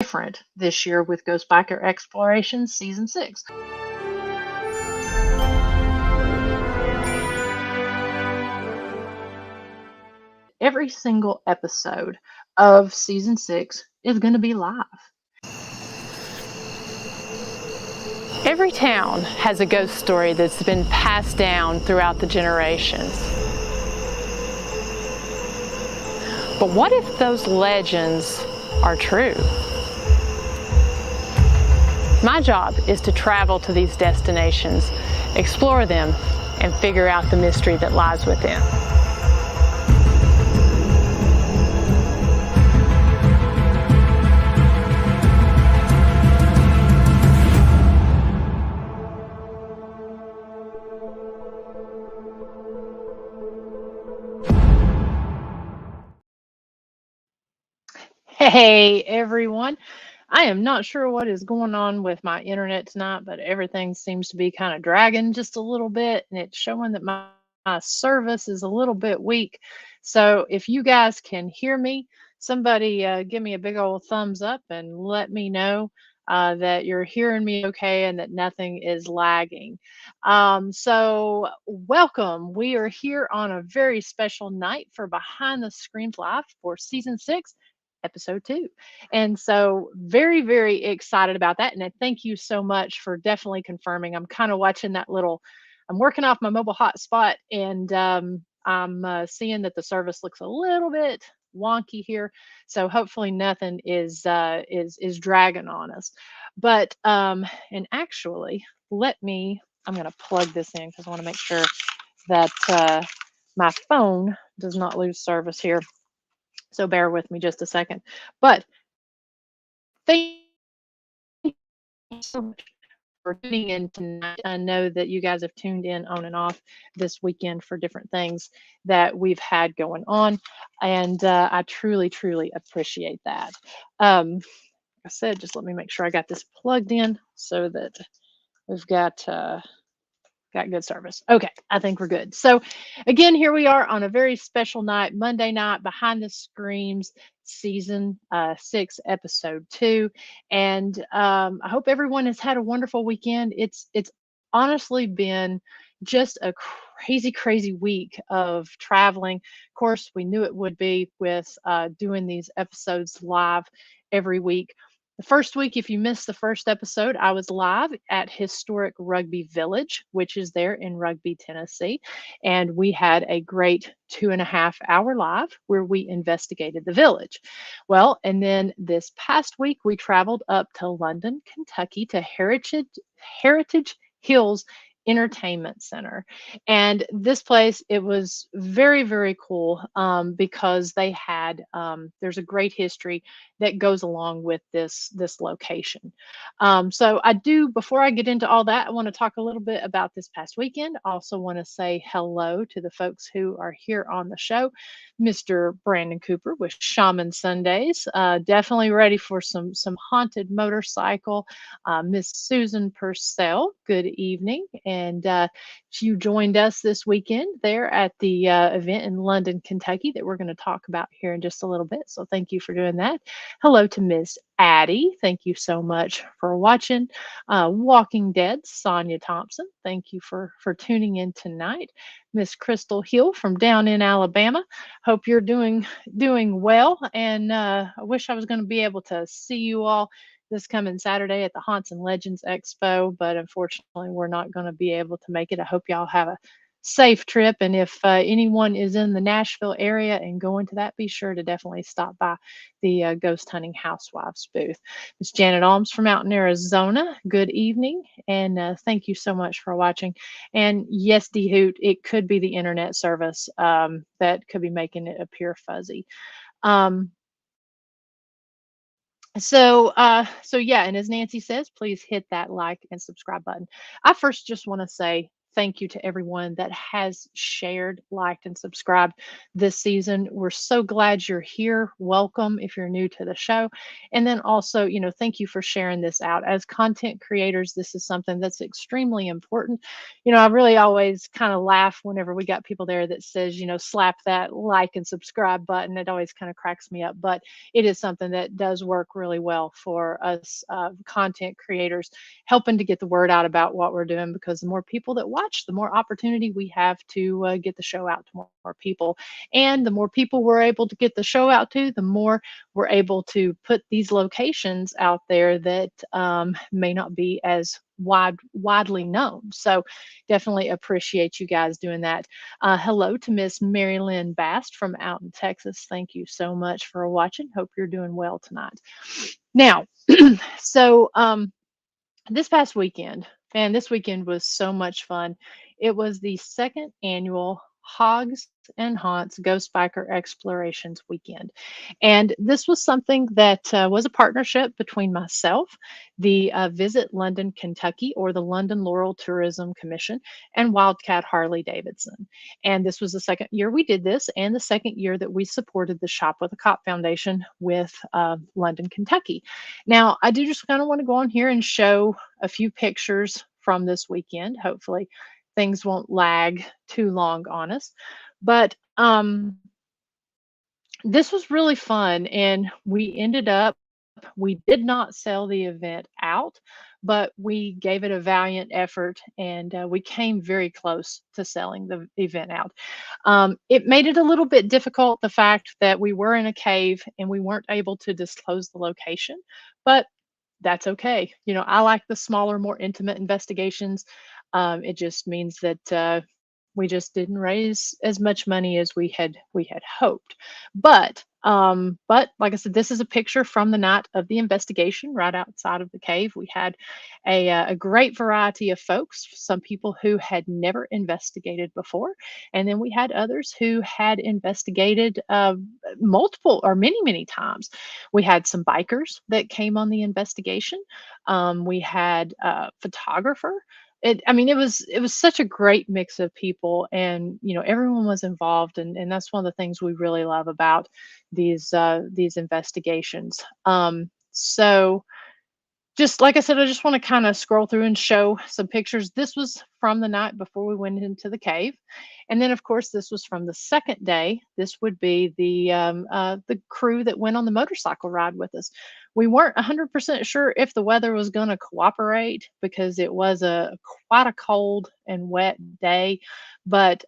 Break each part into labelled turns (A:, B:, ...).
A: Different this year with Ghost Biker Explorations Season 6. Every single episode of Season 6 is going to be live.
B: Every town has a ghost story that's been passed down throughout the generations. But what if those legends are true? My job is to travel to these destinations, explore them, and figure out the mystery that lies within.
A: Hey everyone. I am not sure what is going on with my internet tonight, but everything seems to be kind of dragging just a little bit, and it's showing that my service is a little bit weak. So if you guys can hear me, somebody give me a big old thumbs up and let me know that you're hearing me okay and that nothing is lagging. So welcome. We are here on a very special night for Behind the Screens Live for Season 6, Episode 2. And so very, very excited about that. And I thank you so much for definitely confirming. I'm kind of watching that little, I'm working off my mobile hotspot, and I'm seeing that the service looks a little bit wonky here. So hopefully nothing is dragging on us. But and actually, I'm going to plug this in because I want to make sure that my phone does not lose service here. So bear with me just a second. But thank you so much for tuning in tonight. I know that you guys have tuned in on and off this weekend for different things that we've had going on, and I truly, truly appreciate that. Like I said, just let me make sure I got this plugged in so that we've got good service. Okay, I think we're good. So again, here we are on a very special night, Monday night, Behind the Screams, Season 6, Episode 2. And I hope everyone has had a wonderful weekend. It's honestly been just a crazy, crazy week of traveling. Of course, we knew it would be with doing these episodes live every week. The first week, if you missed the first episode, I was live at Historic Rugby Village, which is there in Rugby, Tennessee. And we had a great 2.5 hour live where we investigated the village. Well, and then this past week, we traveled up to London, Kentucky to Heritage Hills Entertainment Center. And this place, it was very, very cool because they had, there's a great history that goes along with this location. So I do, before I get into all that, I want to talk a little bit about this past weekend. I also want to say hello to the folks who are here on the show. Mr. Brandon Cooper with Shaman Sundays, definitely ready for some haunted motorcycle. Miss Susan Purcell, good evening, and you joined us this weekend there at the event in London, Kentucky, that we're going to talk about here in just a little bit. So thank you for doing that. Hello to Miss Addie. Thank you so much for watching. Walking Dead, Sonia Thompson. Thank you for tuning in tonight. Miss Crystal Hill from down in Alabama. Hope you're doing well. And I wish I was going to be able to see you all this coming Saturday at the Haunts and Legends Expo, but unfortunately, we're not going to be able to make it. I hope y'all have a safe trip. And if anyone is in the Nashville area and going to that, be sure to definitely stop by the Ghost Hunting Housewives booth. Miss Janet Alms from out in Arizona, good evening, and thank you so much for watching. And yes, D Hoot, it could be the internet service that could be making it appear fuzzy. So yeah, and as Nancy says, please hit that like and subscribe button. I first just want to say thank you to everyone that has shared, liked, and subscribed this season. We're so glad you're here. Welcome if you're new to the show. And then also, thank you for sharing this out. As content creators, this is something that's extremely important. I really always kind of laugh whenever we got people there that says, slap that like and subscribe button. It always kind of cracks me up, but it is something that does work really well for us content creators, helping to get the word out about what we're doing, because the more people that watch, the more opportunity we have to get the show out to more people. And the more people we're able to get the show out to, the more we're able to put these locations out there that may not be as widely known. So definitely appreciate you guys doing that. Hello to Miss Mary Lynn Bast from out in Texas. Thank you so much for watching. Hope you're doing well tonight. Now, so this past weekend, and this weekend was so much fun. It was the second annual Hogs and Haunts Ghost Biker Explorations weekend. And this was something that was a partnership between myself, the Visit London, Kentucky, or the London Laurel Tourism Commission, and Wildcat Harley Davidson. And this was the second year we did this, and the second year that we supported the Shop with a Cop Foundation with London, Kentucky. Now, I do just kind of want to go on here and show a few pictures from this weekend. Hopefully, things won't lag too long on us. But this was really fun, and we did not sell the event out, but we gave it a valiant effort, and we came very close to selling the event out. It made it a little bit difficult, the fact that we were in a cave and we weren't able to disclose the location, but that's okay. I like the smaller, more intimate investigations. It just means that we just didn't raise as much money as we had hoped. But like I said, this is a picture from the night of the investigation right outside of the cave. We had a great variety of folks. Some people who had never investigated before, and then we had others who had investigated multiple or many times. We had some bikers that came on the investigation. We had a photographer. It was such a great mix of people, and everyone was involved, and that's one of the things we really love about these investigations. So just like I said, I just want to kind of scroll through and show some pictures. This was from the night before we went into the cave. And then, of course, this was from the second day. This would be the crew that went on the motorcycle ride with us. We weren't 100% sure if the weather was going to cooperate, because it was quite a cold and wet day, but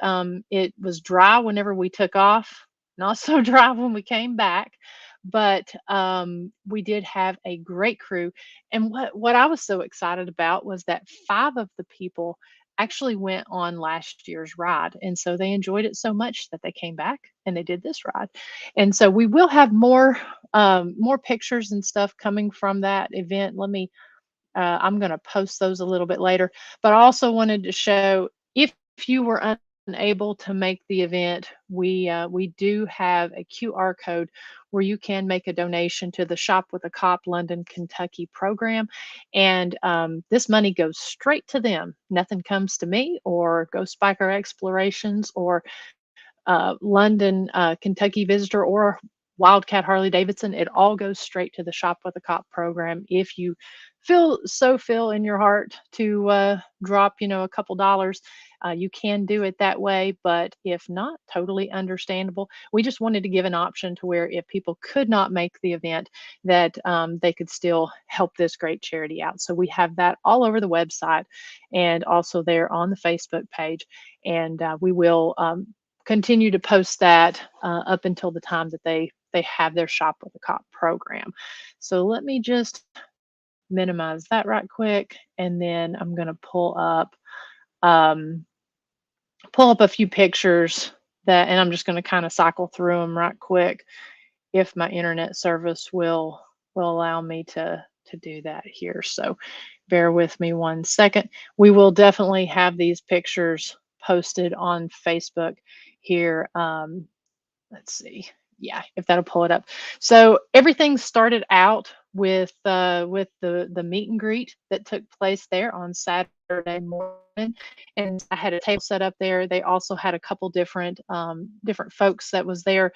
A: it was dry whenever we took off, not so dry when we came back. But we did have a great crew. And what I was so excited about was that 5 of the people actually went on last year's ride, and so they enjoyed it so much that they came back and they did this ride. And so we will have more pictures and stuff coming from that event. I'm going to post those a little bit later, but I also wanted to show, if you were unable to make the event, we do have a QR code where you can make a donation to the Shop with a Cop London, Kentucky program, and this money goes straight to them. Nothing comes to me or Ghost Biker Explorations or London, Kentucky Visitor or Wildcat Harley Davidson. It all goes straight to the Shop with a Cop program. If you feel in your heart to drop, a couple dollars, you can do it that way. But if not, totally understandable. We just wanted to give an option to where if people could not make the event, that they could still help this great charity out. So we have that all over the website and also there on the Facebook page. And we will continue to post that up until the time that they have their Shop with a Cop program. So let me just minimize that right quick, and then I'm going to pull up a few pictures and I'm just going to kind of cycle through them right quick, if my internet service will allow me to do that here. So bear with me one second. We will definitely have these pictures posted on Facebook here. Let's see. Yeah, if that'll pull it up. So everything started out with the meet and greet that took place there on Saturday morning. And I had a table set up there. They also had a couple different folks that was there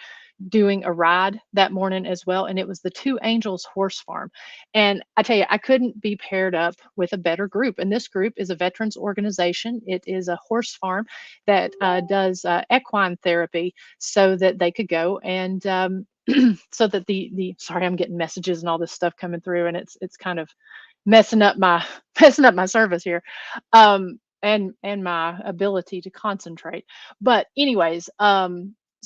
A: doing a ride that morning as well, and it was the Two Angels Horse Farm. And I tell you, I couldn't be paired up with a better group. And this group is a veterans organization. It is a horse farm that does equine therapy, so that they could go and so that the sorry, I'm getting messages and all this stuff coming through, and it's kind of messing up my messing up my service here, and my ability to concentrate. But anyways,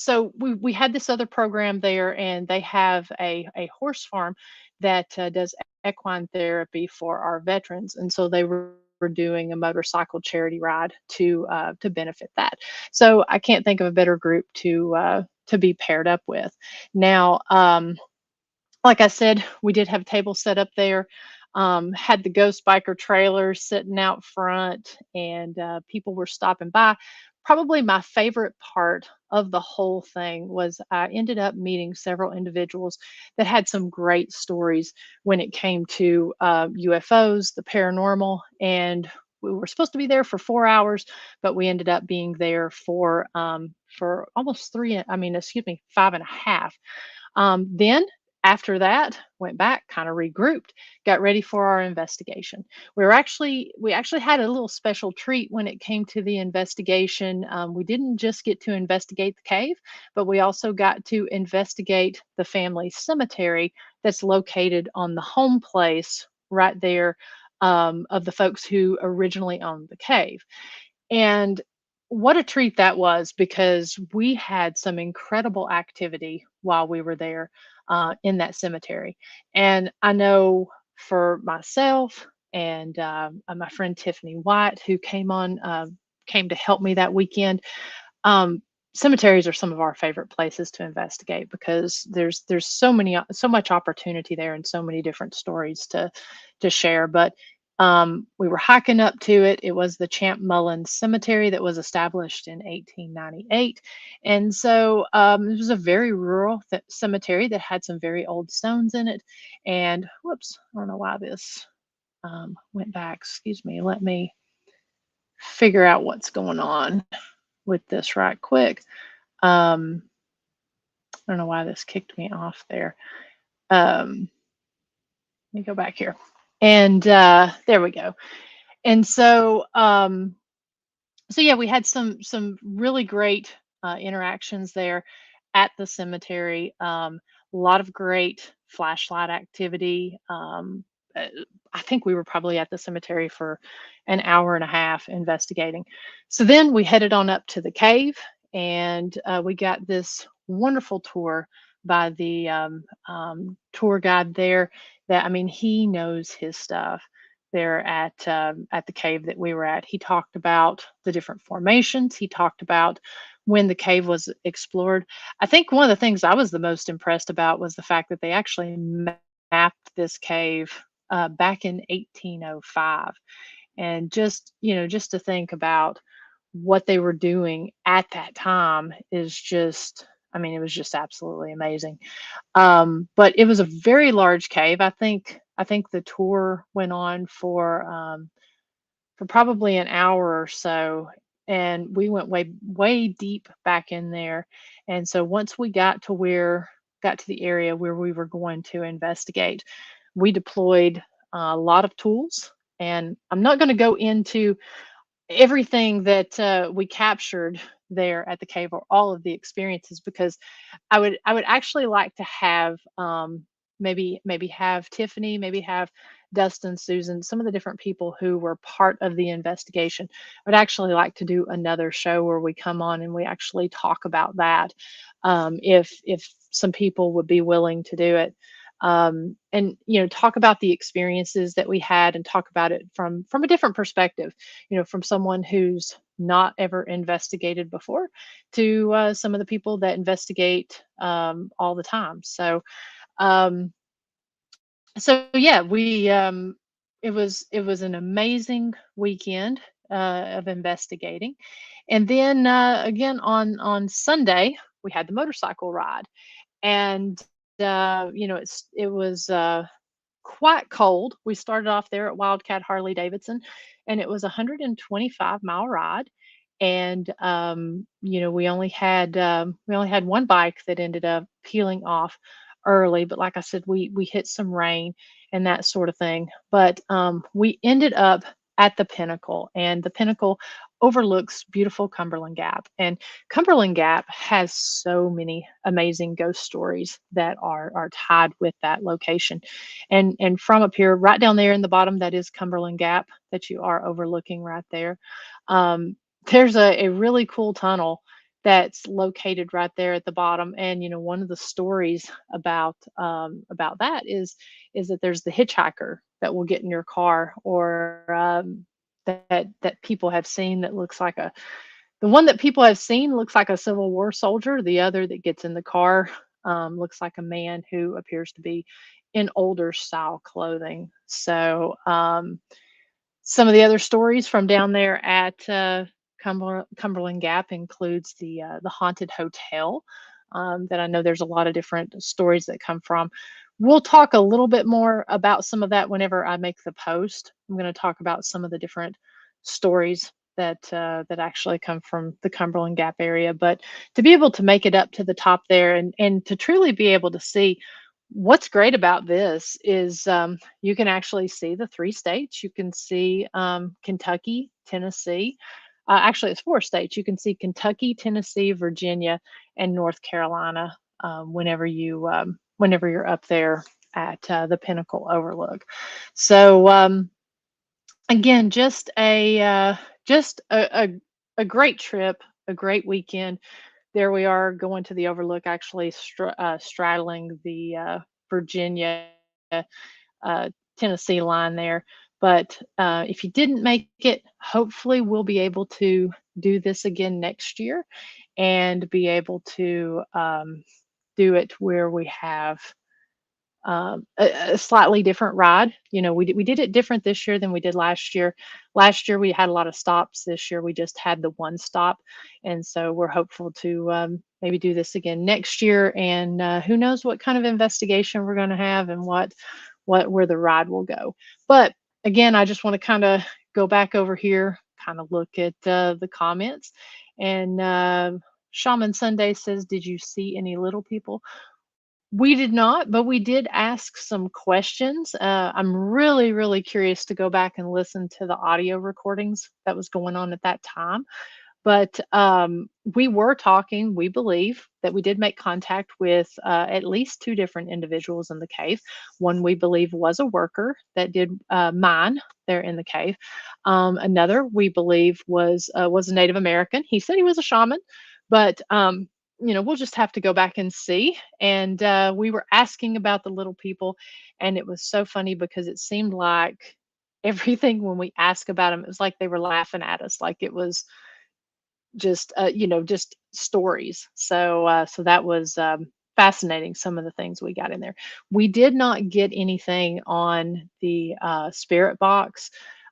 A: so we had this other program there, and they have a horse farm that does equine therapy for our veterans, and so they were doing a motorcycle charity ride to benefit that. So I can't think of a better group to be paired up with. Now, like I said, we did have a table set up there. Had the Ghost Biker trailer sitting out front, and people were stopping by. Probably my favorite part of the whole thing was I ended up meeting several individuals that had some great stories when it came to UFOs, the paranormal, and we were supposed to be there for 4 hours, but we ended up being there for almost three. I mean, excuse me, 5.5. Then after that, went back, kind of regrouped, got ready for our investigation. We actually had a little special treat when it came to the investigation. We didn't just get to investigate the cave, but we also got to investigate the family cemetery that's located on the home place right there, of the folks who originally owned the cave. And what a treat that was, because we had some incredible activity while we were there in that cemetery. And I know for myself and my friend Tiffany White, who came to help me that weekend. Um, Cemeteries are some of our favorite places to investigate, because there's so much opportunity there, and so many different stories to share. But we were hiking up to it. It was the Champ Mullins Cemetery that was established in 1898. And so it was a very rural cemetery that had some very old stones in it. And whoops, I don't know why this went back. Excuse me. Let me figure out what's going on with this right quick. I don't know why this kicked me off there. Let me go back here. And there we go. And so yeah, we had some really great interactions there at the cemetery. A lot of great flashlight activity. I think we were probably at the cemetery for an hour and a half investigating. So then we headed on up to the cave, and we got this wonderful tour by the tour guide there. That, I mean, he knows his stuff there at the cave that we were at. He talked about the different formations. He talked about when the cave was explored. I think one of the things I was the most impressed about was the fact that they actually mapped this cave back in 1805. And just to think about what they were doing at that time is just, I mean, it was just absolutely amazing. But it was a very large cave. I think the tour went on for probably an hour or so, and we went way deep back in there. And so once we got to the area where we were going to investigate, we deployed a lot of tools. And I'm not going to go into everything that we captured there at the cave, or all of the experiences, because I would actually like to have maybe have Tiffany, maybe have Dustin, Susan, some of the different people who were part of the investigation. I would actually like to do another show where we come on and we actually talk about that, if some people would be willing to do it. And talk about the experiences that we had, and talk about it from a different perspective, from someone who's not ever investigated before, to some of the people that investigate all the time. Um, so yeah, we it was an amazing weekend of investigating. And then again on Sunday we had the motorcycle ride. And it was quite cold. We started off there at Wildcat Harley Davidson, and it was a 125-mile ride. And we only had one bike that ended up peeling off early. But like I said, we hit some rain and that sort of thing. But we ended up at the Pinnacle, and the Pinnacle overlooks beautiful Cumberland Gap. And Cumberland Gap has so many amazing ghost stories that are tied with that location. And from up here, right down there in the bottom, that is Cumberland Gap that you are overlooking right there. Um, there's a really cool tunnel that's located right there at the bottom. And one of the stories about that is that there's the hitchhiker that will get in your car, or that people have seen, that looks like a the one that people have seen looks like a Civil War soldier. The other that gets in the car looks like a man who appears to be in older style clothing. So some of the other stories from down there at Cumberland Gap includes the haunted hotel that I know there's a lot of different stories that come from. We'll talk a little bit more about some of that whenever I make the post. I'm going to talk about some of the different stories that actually come from the Cumberland Gap area. But to be able to make it up to the top there, and to truly be able to see, what's great about this is you can actually see the three states. You can see Kentucky, Tennessee. Actually, it's four states. You can see Kentucky, Tennessee, Virginia, and North Carolina whenever you're up there at the Pinnacle Overlook. So again, just a great trip, a great weekend. There we are going to the Overlook, actually straddling the Virginia, uh, Tennessee line there. But if you didn't make it, hopefully we'll be able to do this again next year, and be able to do it where we have a slightly different ride. We did it different this year than we did last year. Last year we had a lot of stops. This year we just had the one stop, and so we're hopeful to maybe do this again next year. And who knows what kind of investigation we're going to have, and where the ride will go. But again, I just want to kind of go back over here, kind of look at the comments. And Shaman Sunday says, "Did you see any little people?" We did not, but we did ask some questions. I'm really, really curious to go back and listen to the audio recordings that was going on at that time. But we were talking, we believe that we did make contact with at least two different individuals in the cave. One we believe was a worker that did mine there in the cave. Another we believe was a Native American. He said he was a shaman, but we'll just have to go back and see. And we were asking about the little people, and it was so funny because it seemed like everything when we asked about them, it was like they were laughing at us, like it was just stories. So that was fascinating, some of the things we got in there. We did not get anything on the spirit box.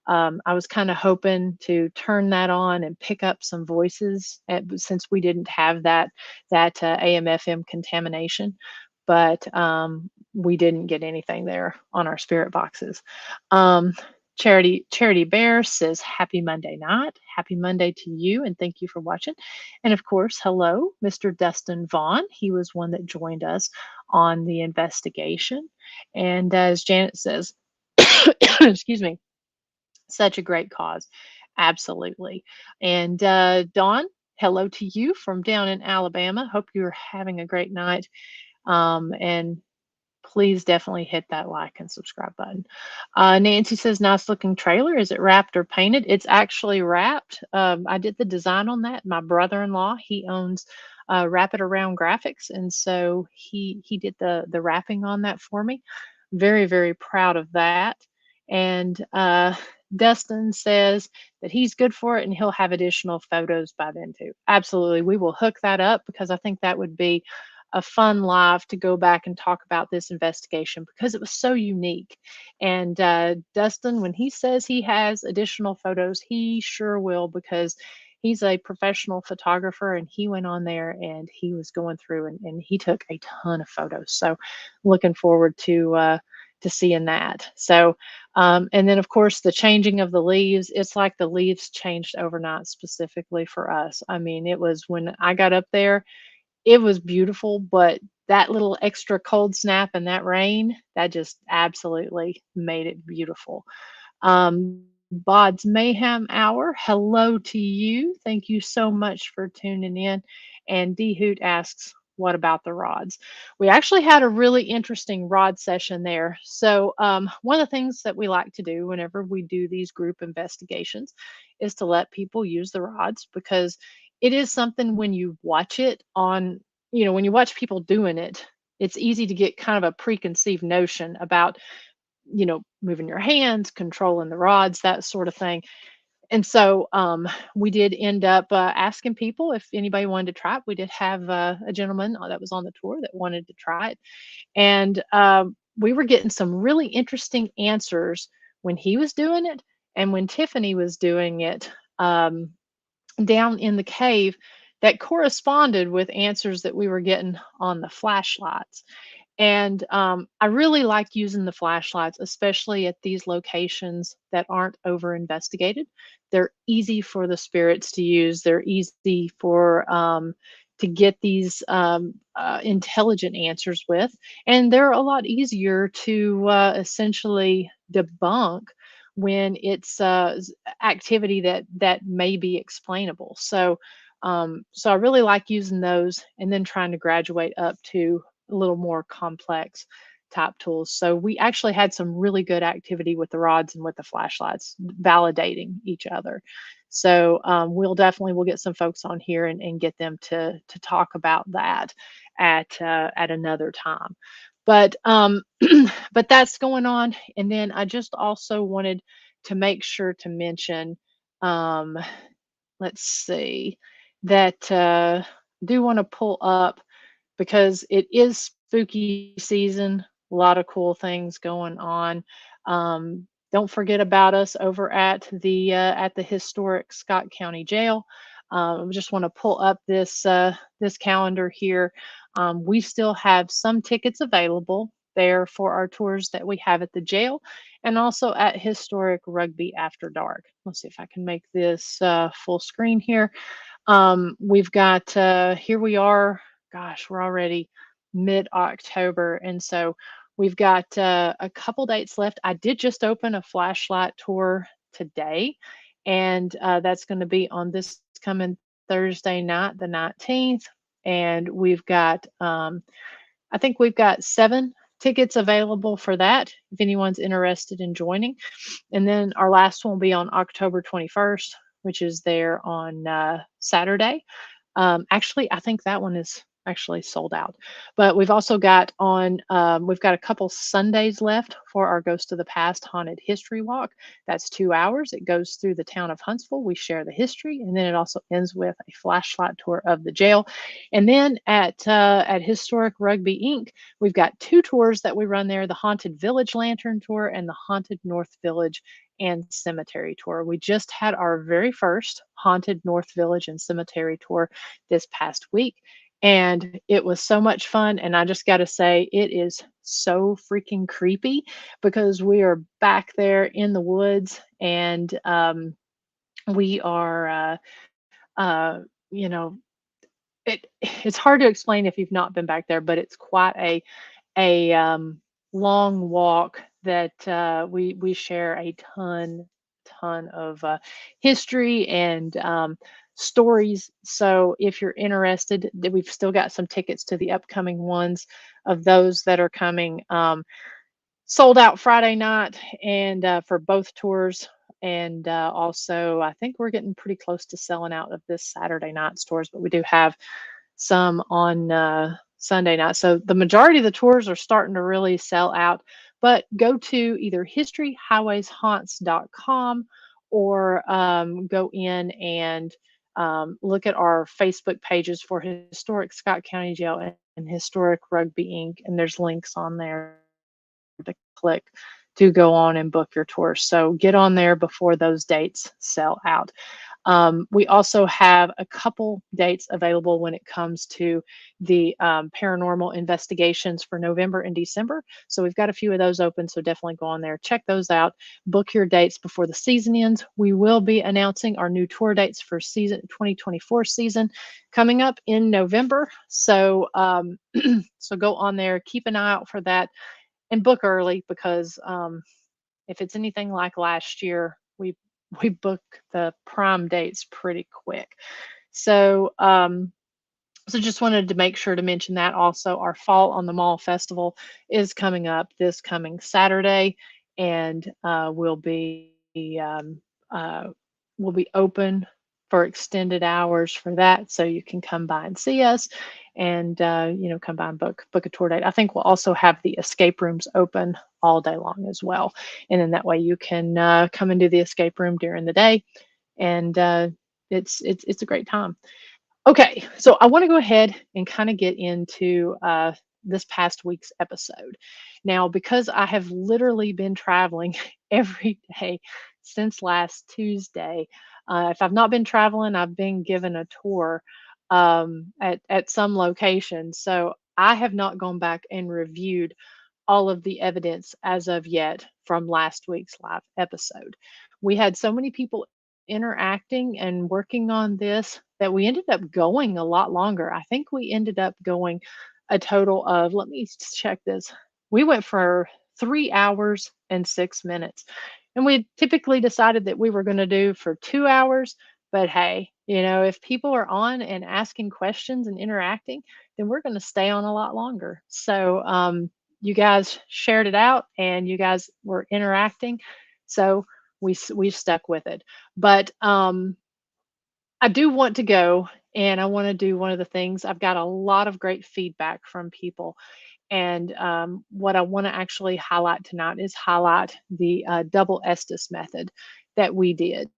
A: I was kind of hoping to turn that on and pick up some voices, since we didn't have that AM/FM contamination. But we didn't get anything there on our spirit boxes. Um, Charity Bear says, "Happy Monday night." Happy Monday to you, and thank you for watching. And of course, hello, Mr. Dustin Vaughn. He was one that joined us on the investigation. And as Janet says, excuse me, such a great cause. Absolutely. And Dawn, hello to you from down in Alabama. Hope you're having a great night. And please definitely hit that like and subscribe button. Nancy says, "Nice looking trailer. Is it wrapped or painted?" It's actually wrapped. I did the design on that. My brother-in-law, he owns Wrap It Around Graphics, and so he did the wrapping on that for me. Very, very proud of that. And Dustin says that he's good for it, and he'll have additional photos by then too. Absolutely, we will hook that up, because I think that would be a fun live to go back and talk about this investigation, because it was so unique. And Dustin, when he says he has additional photos, he sure will, because he's a professional photographer, and he went on there and he was going through and he took a ton of photos. So looking forward to to seeing that. So, and then of course the changing of the leaves, it's like the leaves changed overnight specifically for us. I mean, it was when I got up there, it was beautiful, but that little extra cold snap and that rain, that just absolutely made it beautiful. Bod's Mayhem Hour, hello to you. Thank you so much for tuning in. And D Hoot asks, what about the rods? We actually had a really interesting rod session there. So, one of the things that we like to do whenever we do these group investigations is to let people use the rods, because it is something when you watch it on, when you watch people doing it, it's easy to get kind of a preconceived notion about, moving your hands, controlling the rods, that sort of thing. And so we did end up asking people if anybody wanted to try it. We did have a gentleman that was on the tour that wanted to try it. And we were getting some really interesting answers when he was doing it and when Tiffany was doing it down in the cave, that corresponded with answers that we were getting on the flashlights. And I really like using the flashlights, especially at these locations that aren't over investigated. They're easy for the spirits to use. They're easy for to get these intelligent answers with, and they're a lot easier to essentially debunk when it's activity that may be explainable. So, so I really like using those, and then trying to graduate up to a little more complex type tools. So we actually had some really good activity with the rods and with the flashlights, validating each other. So we'll get some folks on here and get them to talk about that at another time. But but that's going on. And then I just also wanted to make sure to mention, um, let's see, that do want to pull up, because it is spooky season. A lot of cool things going on. Don't forget about us over at the historic Scott County Jail. I just want to pull up this calendar here. We still have some tickets available there for our tours that we have at the jail, and also at Historic Rugby After Dark. Let's see if I can make this full screen here. We've got here we are. Gosh, we're already mid-October, and so we've got a couple dates left. I did just open a flashlight tour today, and that's going to be on this coming Thursday night, the 19th. And we've got, I think we've got 7 tickets available for that if anyone's interested in joining. And then our last one will be on October 21st, which is there on Saturday. Actually, I think that one is actually sold out. But we've also got we've got a couple Sundays left for our Ghost of the Past Haunted History Walk. That's 2 hours. It goes through the town of Huntsville. We share the history, and then it also ends with a flashlight tour of the jail. And then at Historic Rugby Inc., we've got 2 tours that we run there: the Haunted Village Lantern Tour and the Haunted North Village and Cemetery Tour. We just had our very first Haunted North Village and Cemetery Tour this past week, and it was so much fun. And I just got to say, it is so freaking creepy, because we are back there in the woods, and we are, you know, it's hard to explain if you've not been back there, but it's quite a long walk that we share a ton of history and stories. So if you're interested, we've still got some tickets to the upcoming ones of those that are coming. Sold out Friday night, and for both tours. And also, I think we're getting pretty close to selling out of this Saturday night's tours, but we do have some on Sunday night. So the majority of the tours are starting to really sell out. But go to either historyhighwayshaunts.com, or go in and look at our Facebook pages for Historic Scott County Jail and Historic Rugby Inc. And there's links on there to click to go on and book your tour. So get on there before those dates sell out. We also have a couple dates available when it comes to the paranormal investigations for November and December. So we've got a few of those open. So definitely go on there, check those out, book your dates before the season ends. We will be announcing our new tour dates for season 2024 season coming up in November. So so go on there, keep an eye out for that, and book early because if it's anything like last year, we book the prime dates pretty quick. So so just wanted to make sure to mention that also. Our Fall on the Mall Festival is coming up this coming Saturday, and um, uh, we'll be open for extended hours for that, so you can come by and see us, and come by and book a tour date. I think we'll also have the escape rooms open all day long as well, and then that way you can come and do the escape room during the day, and it's a great time. Okay, so I want to go ahead and kind of get into this past week's episode. Now, because I have literally been traveling every day since last Tuesday, if I've not been traveling, I've been given a tour at some location. So I have not gone back and reviewed all of the evidence as of yet from last week's live episode. We had so many people interacting and working on this that we ended up going a lot longer. I think we ended up going a total of, let me check this. We went for 3 hours and 6 minutes. And we typically decided that we were going to do for 2 hours. But hey, if people are on and asking questions and interacting, then we're going to stay on a lot longer. So, you guys shared it out and you guys were interacting. So we stuck with it. But I do want to go and I want to do one of the things. I've got a lot of great feedback from people. And what I want to actually highlight tonight is highlight the double Estes method that we did.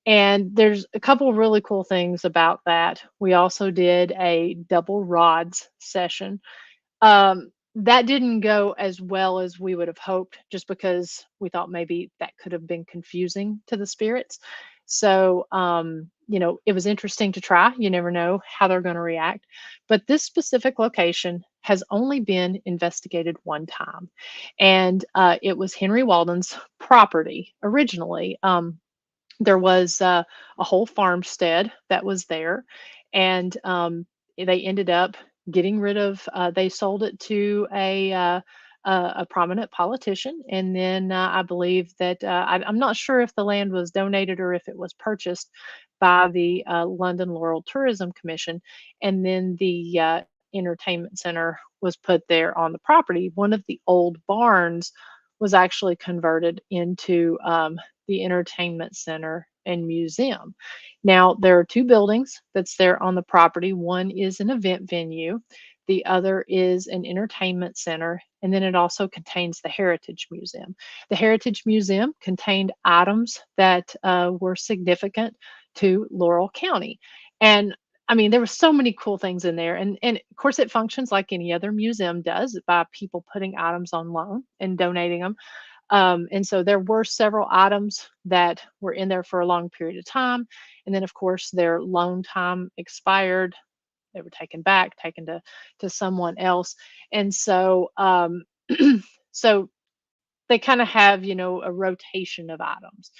A: And there's a couple of really cool things about that. We also did a double rods session. That didn't go as well as we would have hoped, just because we thought maybe that could have been confusing to the spirits. So, it was interesting to try. You never know how they're going to react. But this specific location has only been investigated one time, and it was Henry Walden's property originally. There was a whole farmstead that was there, and they ended up getting rid of. They sold it to a prominent politician, and then I believe that I'm not sure if the land was donated or if it was purchased by the London Laurel Tourism Commission, and then the entertainment center was put there on the property. One of the old barns was actually converted into the entertainment center and museum. Now, there are two buildings that's there on the property. One is an event venue, the other is an entertainment center, and then it also contains the Heritage Museum. The Heritage Museum contained items that were significant to Laurel County. And I mean, there were so many cool things in there. And of course, it functions like any other museum does by people putting items on loan and donating them. And so there were several items that were in there for a long period of time. And then, of course, their loan time expired. They were taken back, taken to someone else. And so, so they kind of have, a rotation of items.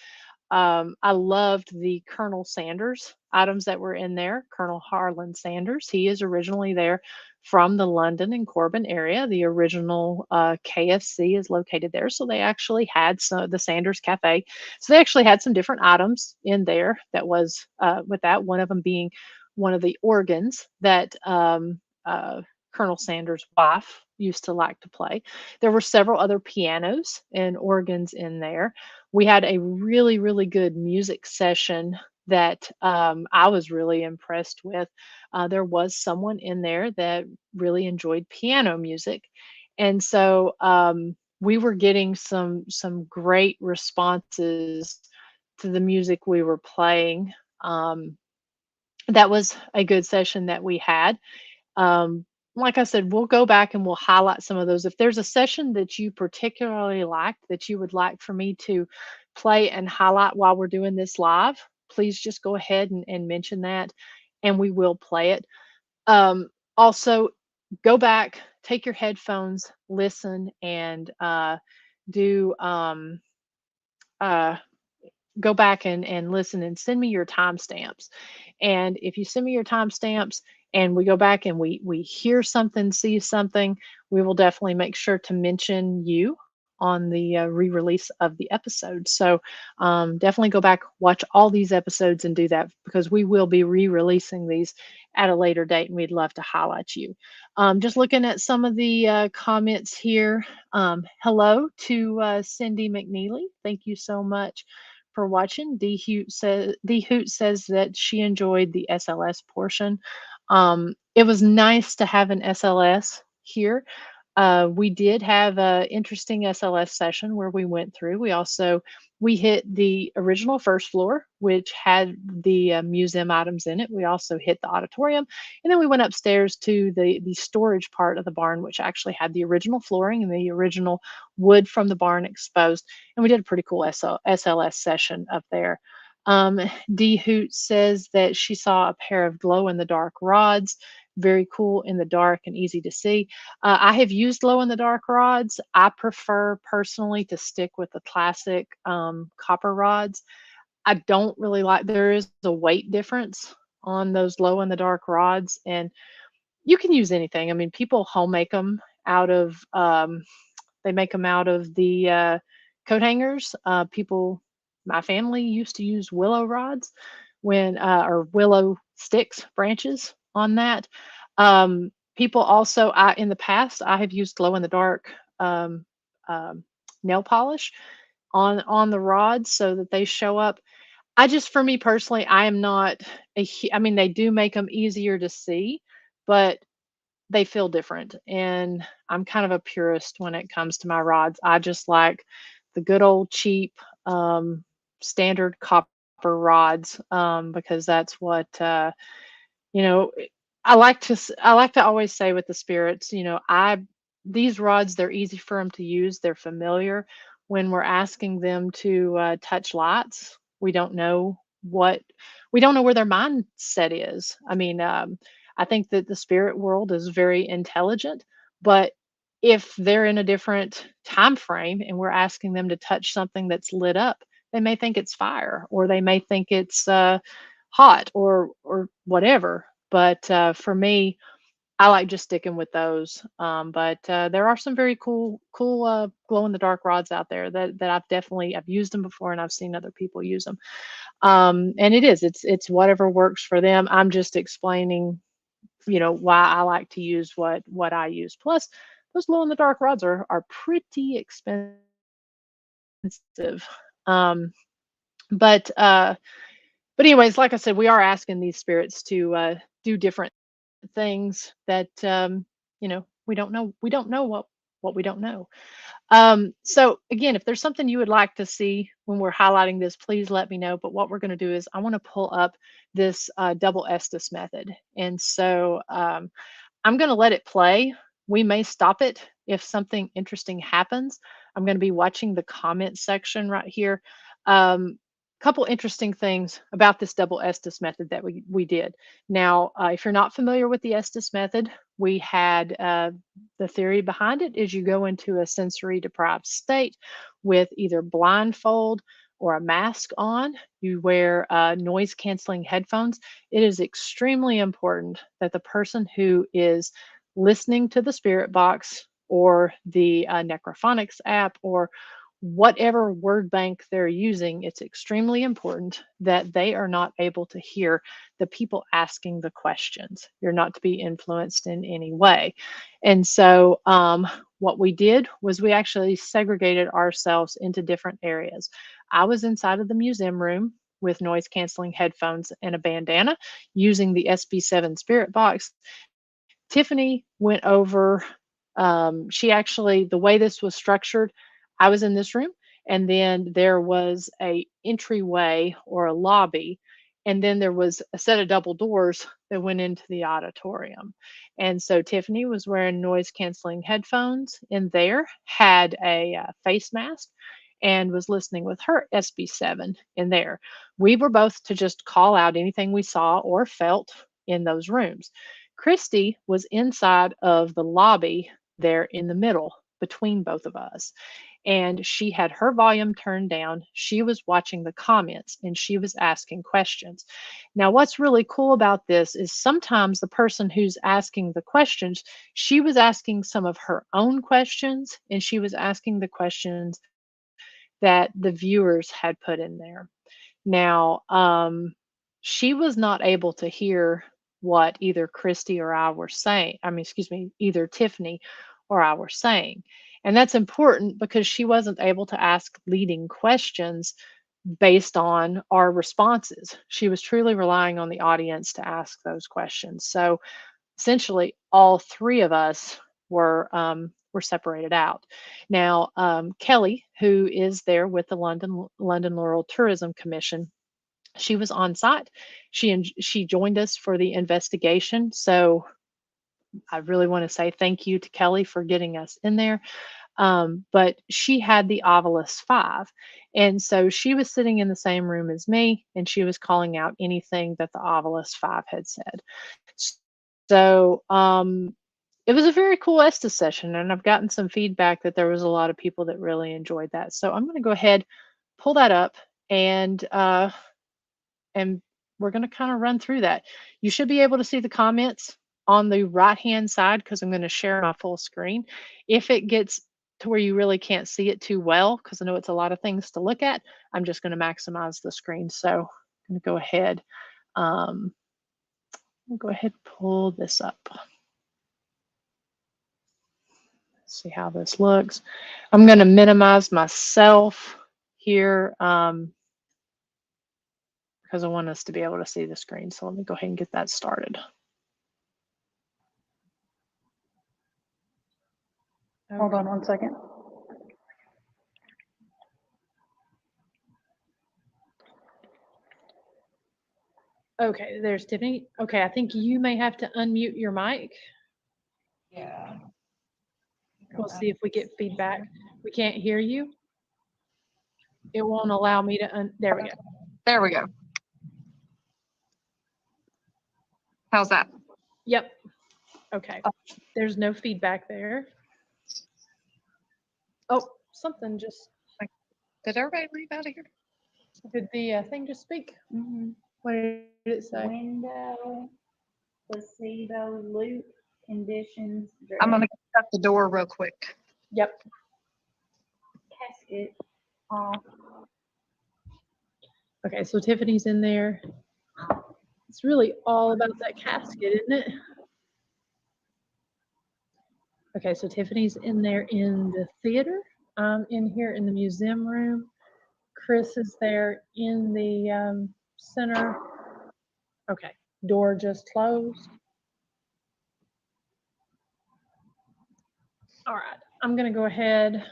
A: I loved the Colonel Sanders items that were in there. Colonel Harlan Sanders, he is originally there from the London and Corbin area. The original KFC is located there. So they actually had the Sanders Cafe. So they actually had some different items in there that was with that, one of them being one of the organs that Colonel Sanders' wife used to like to play. There were several other pianos and organs in there. We had a really, really good music session that I was really impressed with. There was someone in there that really enjoyed piano music, and so we were getting some great responses to the music we were playing. That was a good session that we had. Um, like I said, we'll go back and we'll highlight some of those. If there's a session that you particularly liked that you would like for me to play and highlight while we're doing this live, please just go ahead and mention that, and we will play it. Also, go back, take your headphones, listen, and do uh, go back and listen and send me your timestamps. And if you send me your timestamps and we go back and we hear something, see something, we will definitely make sure to mention you on the re-release of the episode. So definitely go back, watch all these episodes and do that, because we will be re-releasing these at a later date and we'd love to highlight you. Just looking at some of the comments here. Hello to Cindy McNeely. Thank you so much for watching. D Hoot says that she enjoyed the SLS portion. It was nice to have an SLS here. We did have a interesting SLS session where we went through. We hit the original first floor, which had the museum items in it. We also hit the auditorium, and then we went upstairs to the storage part of the barn, which actually had the original flooring and the original wood from the barn exposed. And we did a pretty cool SLS session up there. D Hoot says that she saw a pair of glow in the dark rods. Very cool in the dark and easy to see. I have used glow in the dark rods. I prefer personally to stick with the classic copper rods. I don't really like, there is a weight difference on those glow in the dark rods, and you can use anything. I mean, people home make them out of, they make them out of the coat hangers. My family used to use willow rods or willow sticks, branches on that. People also, in the past, I have used glow in the dark um, um, nail polish on the rods so that they show up. For me personally, I am not I mean, they do make them easier to see, but they feel different. And I'm kind of a purist when it comes to my rods. I just like the good old cheap standard copper rods, because that's what you know I like to always say with the spirits, I these rods, they're easy for them to use, they're familiar. When we're asking them to touch lights, what we don't know where their mindset is. I mean, I think that the spirit world is very intelligent, but if they're in a different time frame and we're asking them to touch something that's lit up, they may think it's fire, or they may think it's hot, or whatever. But for me, I like just sticking with those. But there are some very cool glow in the dark rods out there that I've used them before, and I've seen other people use them. And it's whatever works for them. I'm just explaining, why I like to use what I use. Plus, those glow in the dark rods are pretty expensive. Um, but anyways, like I said, we are asking these spirits to do different things that we don't know what we don't know. So again, if there's something you would like to see when we're highlighting this, please let me know. But what we're going to do is I want to pull up this double Estes method. And so I'm going to let it play. We may stop it if something interesting happens. I'm going to be watching the comment section right here. Couple interesting things about this double Estes method that we did. Now, if you're not familiar with the Estes method, we had the theory behind it is you go into a sensory deprived state with either blindfold or a mask on. You wear noise canceling headphones. It is extremely important that the person who is listening to the spirit box or the Necrophonics app or whatever word bank they're using, it's extremely important that they are not able to hear the people asking the questions. You're not to be influenced in any way. And so what we did was we actually segregated ourselves into different areas. I was inside of the museum room with noise canceling headphones and a bandana using the SB7 spirit box. Tiffany went over, the way this was structured, I was in this room, and then there was a entryway or a lobby, and then there was a set of double doors that went into the auditorium. And so Tiffany was wearing noise canceling headphones in there, had a face mask, and was listening with her SB7 in there. We were both to just call out anything we saw or felt in those rooms. Christy was inside of the lobby there in the middle between both of us. And she had her volume turned down. She was watching the comments and she was asking questions. Now, what's really cool about this is sometimes the person who's asking the questions, she was asking some of her own questions and she was asking the questions that the viewers had put in there. Now, she was not able to hear what either Christy or I were saying. I mean, excuse me, either Tiffany or I were saying. And that's important because she wasn't able to ask leading questions based on our responses. She was truly relying on the audience to ask those questions. So essentially, all three of us were separated out. Now, Kelly, who is there with the London Laurel Tourism Commission, she was on site. She joined us for the investigation. So I really want to say thank you to Kelly for getting us in there. But she had the Ovilus 5. And so she was sitting in the same room as me, and she was calling out anything that the Ovilus 5 had said. So it was a very cool Estes session, and I've gotten some feedback that there was a lot of people that really enjoyed that. So I'm going to go ahead, pull that up, and we're going to kind of run through that. You should be able to see the comments on the right-hand side because I'm going to share my full screen. If it gets to where you really can't see it too well, because I know it's a lot of things to look at, I'm just going to maximize the screen. So I'm going to go ahead. I'll go ahead and pull this up. See how this looks. I'm going to minimize myself here because I want us to be able to see the screen. So let me go ahead and get that started.
C: Okay. Hold on 1 second.
A: Okay, there's Tiffany. Okay, I think you may have to unmute your mic.
C: Yeah.
A: We'll see if we get feedback. We can't hear you. It won't allow me to, there we go.
C: There we go. How's that?
A: Yep. Okay, there's no feedback there. Oh, something just.
C: Did everybody leave out of here?
A: Did the thing just speak?
D: Mm-hmm.
A: What did it say?
D: Window, placebo, loop, conditions,
C: I'm going to shut the door real quick.
A: Yep.
D: casket off.
A: Okay, so Tiffany's in there. It's really all about that casket, isn't it? Okay, so Tiffany's in there in the theater. In here in the museum room. Chris is there in the center. Okay, door just closed. All right, I'm gonna go ahead.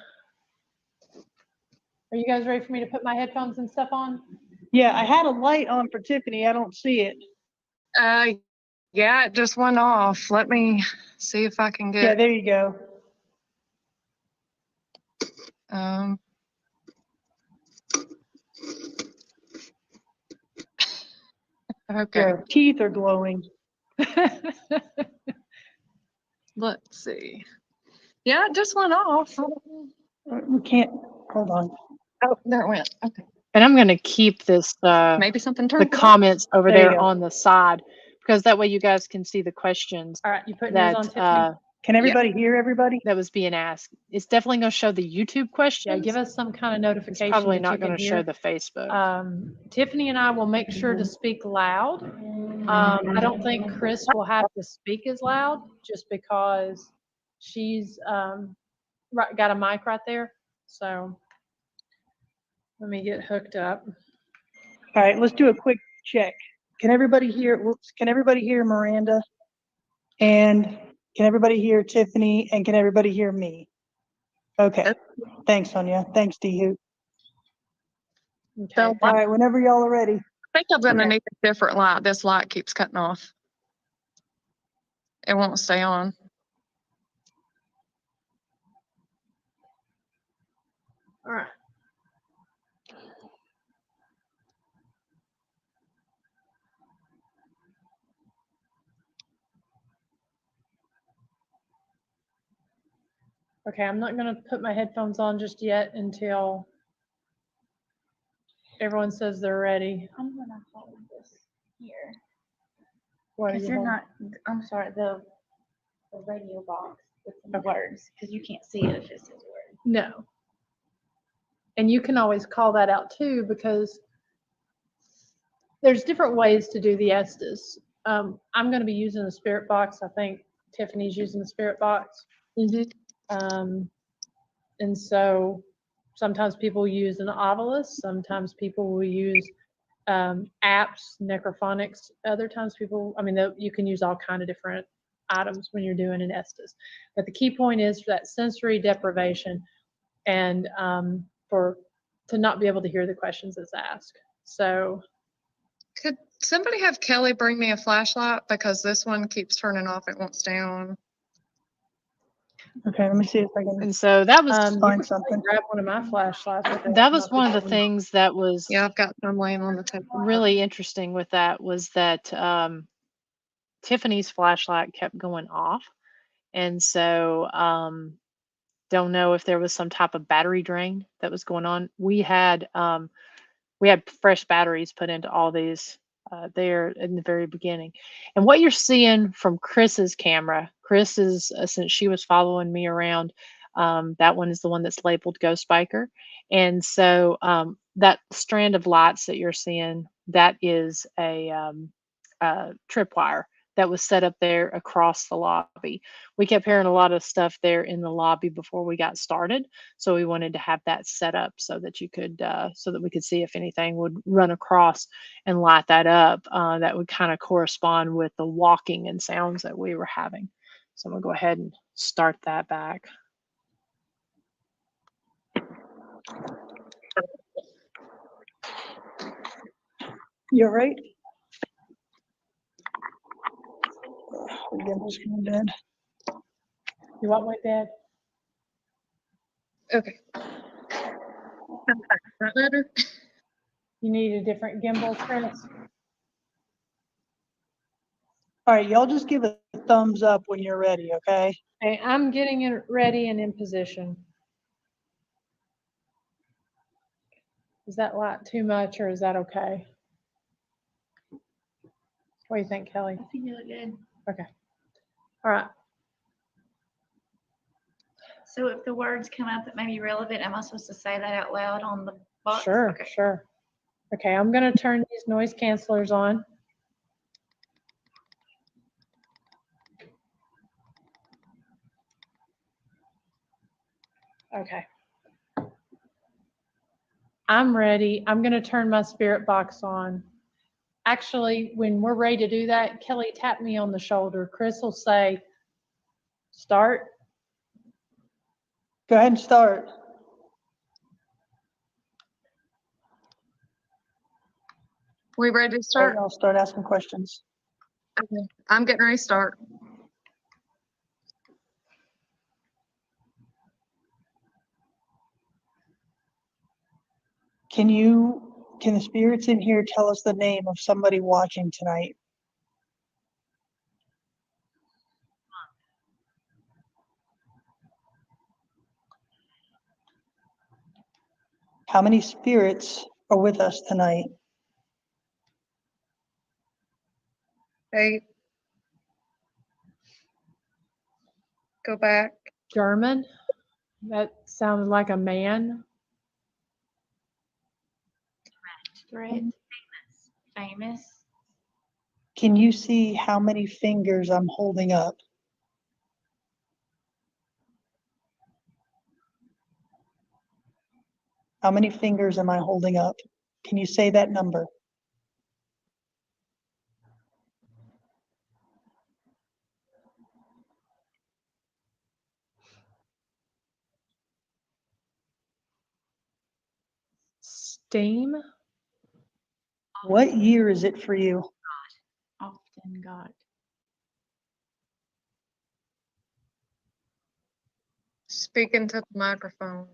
A: Are you guys ready for me to put my headphones and stuff on?
E: Yeah, I had a light on for Tiffany. I don't see it.
C: Yeah, it just went off. Let me see if I can
E: Yeah,
C: get.
E: there you go.
C: Okay.
E: Your teeth are glowing.
C: Let's see. Yeah, it just went off.
E: We can't, hold on.
C: Oh, there it went. Okay.
A: And I'm gonna keep this
C: Maybe something
A: the
C: turned.
A: comments over
E: There you
A: there
E: go.
A: on the side because that way you guys can see the questions
B: All right, you putting yours on,
A: that
B: Tiffany?
E: Can everybody hear everybody?
A: that was being asked. It's definitely going to show the YouTube questions.
B: Yeah, give us some kind of
A: It's
B: notification
A: probably
B: that
A: not
B: you
A: going
B: can
A: to show
B: hear.
A: the Facebook.
B: Tiffany and I will make sure to speak loud. I don't think Chris will have to speak as loud just because she's got a mic right there. So let me get hooked up.
E: All right, let's do a quick check. Can everybody hear, can everybody hear Miranda? And can everybody hear Tiffany? And can everybody hear me? Okay, thanks, Sonia. Thanks, Dehu.
A: Okay.
C: So
E: All right, whenever y'all are ready.
C: I think I'm going to
A: Okay.
C: need a different light. This light keeps cutting off. It won't stay on.
A: All right.
B: Okay, I'm not gonna put my headphones on just yet until everyone says they're ready.
D: I'm gonna hold this here.
B: What are
D: Cause
B: you
D: you're
B: holding?
D: not, I'm sorry, the radio box with the words, cause you can't see it if it says words.
B: No. And you can always call that out too, because there's different ways to do the Estes. I'm gonna be using the Spirit Box. I think Tiffany's using the Spirit Box.
C: Mhm.
B: And so sometimes people use an Ovilus, sometimes people will use apps, Necrophonics. Other times people, I mean, you can use all kind of different items when you're doing an Estes. But the key point is for that sensory deprivation and to not be able to hear the questions that's asked. So
C: Could somebody have Kelly bring me a flashlight because this one keeps turning off, it won't stay on.
E: Okay, let me see if I can
A: And so that was
B: you
E: find
B: could probably
E: something.
B: grab one of my flashlights. if
A: that
B: that's
A: was
B: not the
A: one of the
B: one.
A: things that was
C: Yeah, I've got some laying on the table.
A: really interesting with that was that Tiffany's flashlight kept going off. And so don't know if there was some type of battery drain that was going on. We had fresh batteries put into all these there in the very beginning. And what you're seeing from Chris's camera, Chris is since she was following me around, that one is the one that's labeled Ghost Biker. And so that strand of lights that you're seeing, that is a tripwire that was set up there across the lobby. We kept hearing a lot of stuff there in the lobby before we got started, so we wanted to have that set up so that you could, so that we could see if anything would run across and light that up. That would kind of correspond with the walking and sounds that we were having. So I'm gonna go ahead and start that back.
E: You're right. Again, who's going dead?
B: You want my dad?
C: Okay. That better?
B: You need a different gimbal, Chris?
E: All right, y'all just give a thumbs up when you're ready, okay?
B: Okay, I'm getting it ready and in position. Is that light too much or is that okay? What do you think, Kelly?
D: I think you look good.
B: Okay. All right.
D: So if the words come up that may be relevant, am I supposed to say that out loud on the box?
B: Sure,
D: Okay.
B: sure. Okay, I'm gonna turn these noise cancelers on. Okay. I'm ready. I'm gonna turn my spirit box on. Actually, when we're ready to do that, Kelly, tap me on the shoulder. Chris will say, start.
E: Go ahead and start.
C: We ready to
E: All right,
C: start?
E: I'll start asking questions.
C: Okay. I'm getting ready to start.
E: Can the spirits in here tell us the name of somebody watching tonight? How many spirits are with us tonight?
C: 8. Go back.
B: German. That sounded like a man.
D: Threat. Famous.
E: Can you see how many fingers I'm holding up? How many fingers am I holding up? Can you say that number?
B: Steam.
E: What year is it for you?
D: Often got.
C: Speak into the microphone.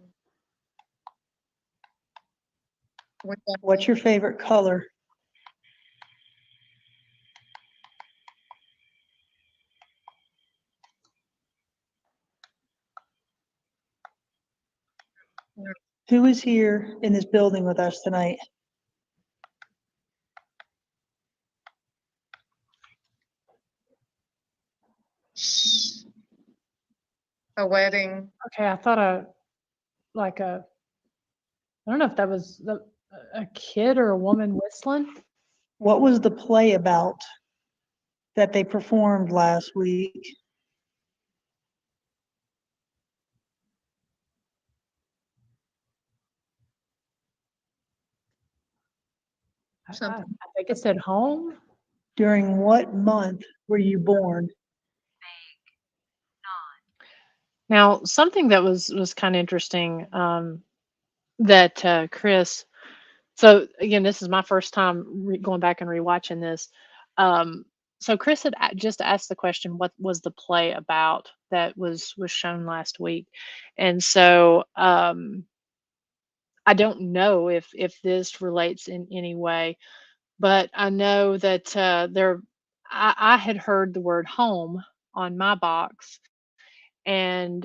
C: With that-
E: What's your favorite color? Who is here in this building with us tonight?
C: A wedding.
B: Okay, I thought like a, I don't know if that was a kid or a woman whistling.
E: What was the play about that they performed last week?
C: Something.
B: I think it said home.
E: During what month were you born?
A: Now, something that was kind of interesting, that Chris. So again, this is my first time going back and rewatching this. Um, so Chris had just asked the question, "What was the play about that was shown last week?" And so I don't know if this relates in any way, but I know that there. I had heard the word home on my box, and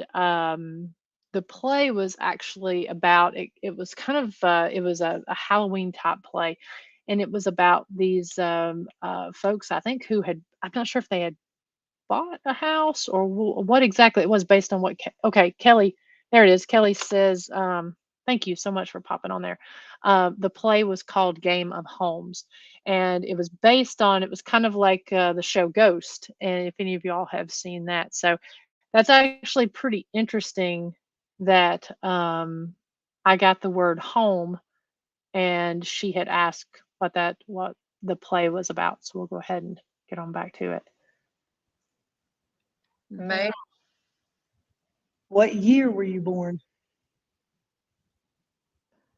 A: the play was actually about it was kind of it was a Halloween type play, and it was about these folks, I think, who had, I'm not sure if they had bought a house or what exactly it was, based on what okay, Kelly, there it is. Kelly says, thank you so much for popping on there. The play was called Game of Homes, and it was based on, it was kind of like the show Ghost, and if any of y'all have seen that. So that's actually pretty interesting that I got the word home, and she had asked what the play was about. So we'll go ahead and get on back to it.
C: May.
E: What year were you born?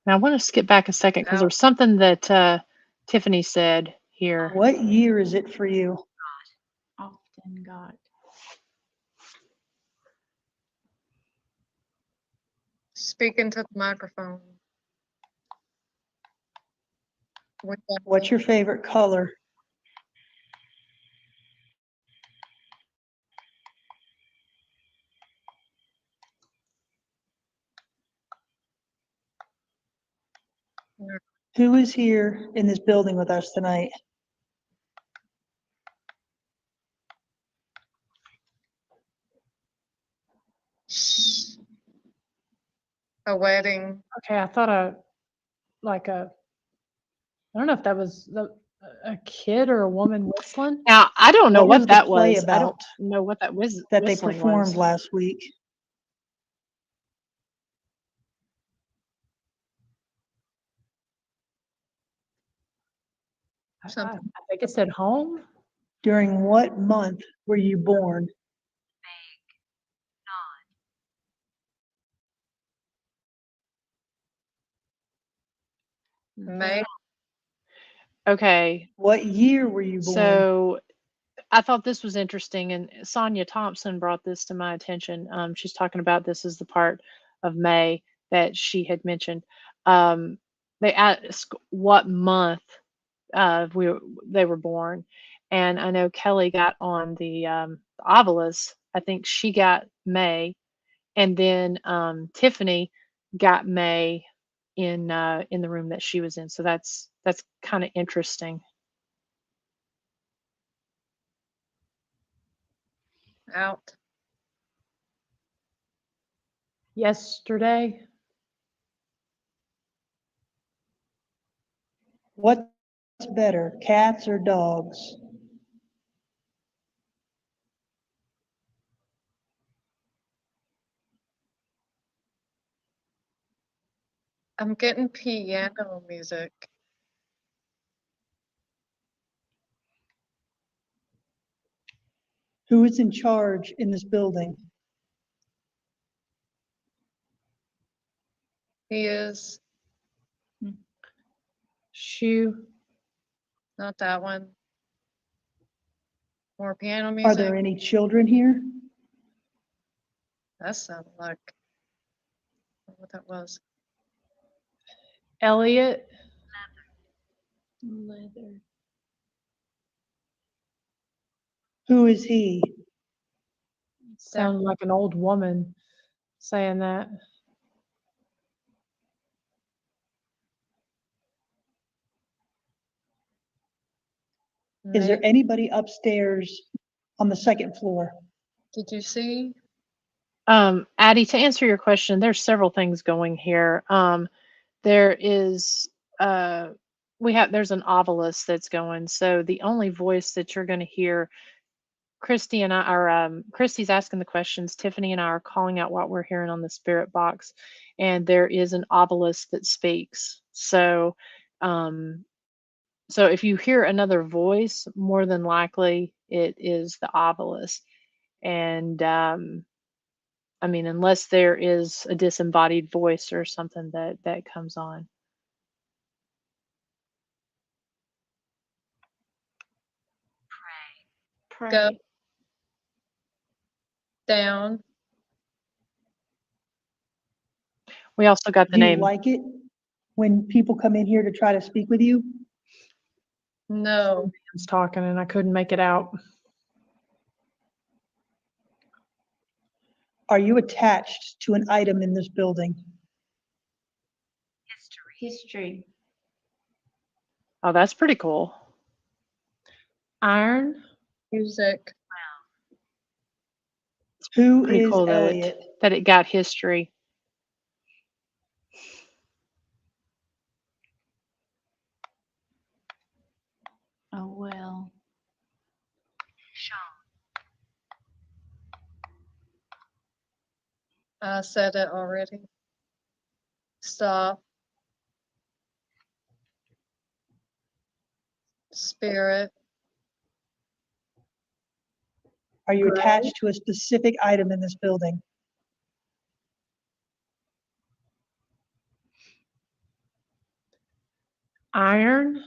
A: Now I want to skip back a second because
C: Now,
A: there's something that Tiffany said here.
E: What year is it for you?
D: Often got.
C: speak into the microphone.
E: What's your favorite color? Who is here in this building with us tonight?
C: A wedding.
B: Okay, I thought like a, I don't know if that was a kid or a woman whistling.
A: Now I don't know
E: What was
A: what
E: the
A: that
E: play
A: was. I don't
E: about
A: know what that was
E: that they
A: whistling
E: performed
A: was.
E: last week?
C: Something.
B: I think it said home.
E: During what month were you born?
C: May.
A: Okay,
E: What year were you born?
A: so I thought this was interesting, and Sonia Thompson brought this to my attention. She's talking about, this is the part of May that she had mentioned. Um, they asked what month they were born, and I know Kelly got on the Ovilus. I think she got May, and then Tiffany got May in the room that she was in. So that's kind of interesting.
C: Out.
B: Yesterday.
E: What's better, cats or dogs?
C: I'm getting piano music.
E: Who is in charge in this building?
C: He is
B: Shoe.
C: not that one. More piano
E: Are
C: music.
E: there any children here?
C: That sounded like what that was.
B: Elliot. Leather.
E: Who is he?
B: Sounded like an old woman saying that.
E: Is there
C: Maybe-
E: anybody upstairs on the second floor?
C: Did you see?
A: Addie, to answer your question, there's several things going here. There is there's an obelisk that's going. So the only voice that you're going to hear, Christy and I are Christy's asking the questions. Tiffany and I are calling out what we're hearing on the spirit box, and there is an obelisk that speaks. Um, so if you hear another voice, more than likely it is the obelisk. And I mean, unless there is a disembodied voice or something that comes on.
D: Pray.
C: Go down.
A: We also got the
E: Do you
A: name.
E: like it when people come in here to try to speak with you?
C: No.
B: Was talking and I couldn't make it out.
E: Are you attached to an item in this building?
D: History.
A: Oh, that's pretty cool.
B: Iron.
C: Music.
E: Who
A: Pretty
E: is
A: cool
E: Elliot?
A: that it got history.
D: Oh, well.
C: I said it already. Stop. Spirit.
E: Are you
C: Gray.
E: attached to a specific item in this building?
B: Iron.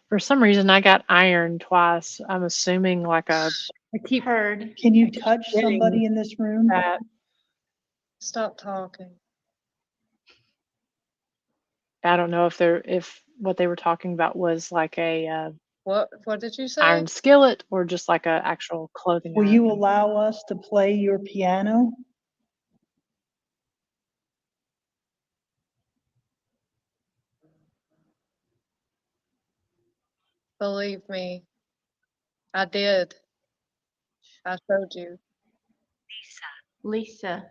A: For some reason, I got iron twice. I'm assuming like a.
B: I keep
D: Heard.
E: Can you touch
B: getting
E: somebody in this room?
B: that.
C: Stop talking.
A: I don't know if what they were talking about was like a
C: What did you say?
A: iron skillet or just like a actual clothing
E: Will you
A: iron.
E: allow us to play your piano?
C: Believe me. I did. I showed you.
D: Lisa.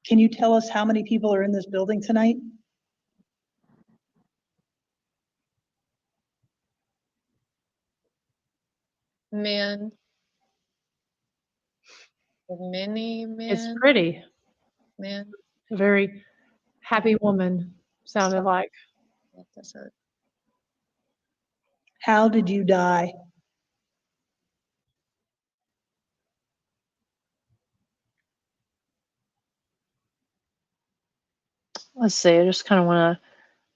E: Can you tell us how many people are in this building tonight?
C: Men. Many men.
B: It's pretty.
C: Men.
B: A very happy woman sounded like.
C: That's it.
E: How did you die?
A: Let's see. I just kind of want to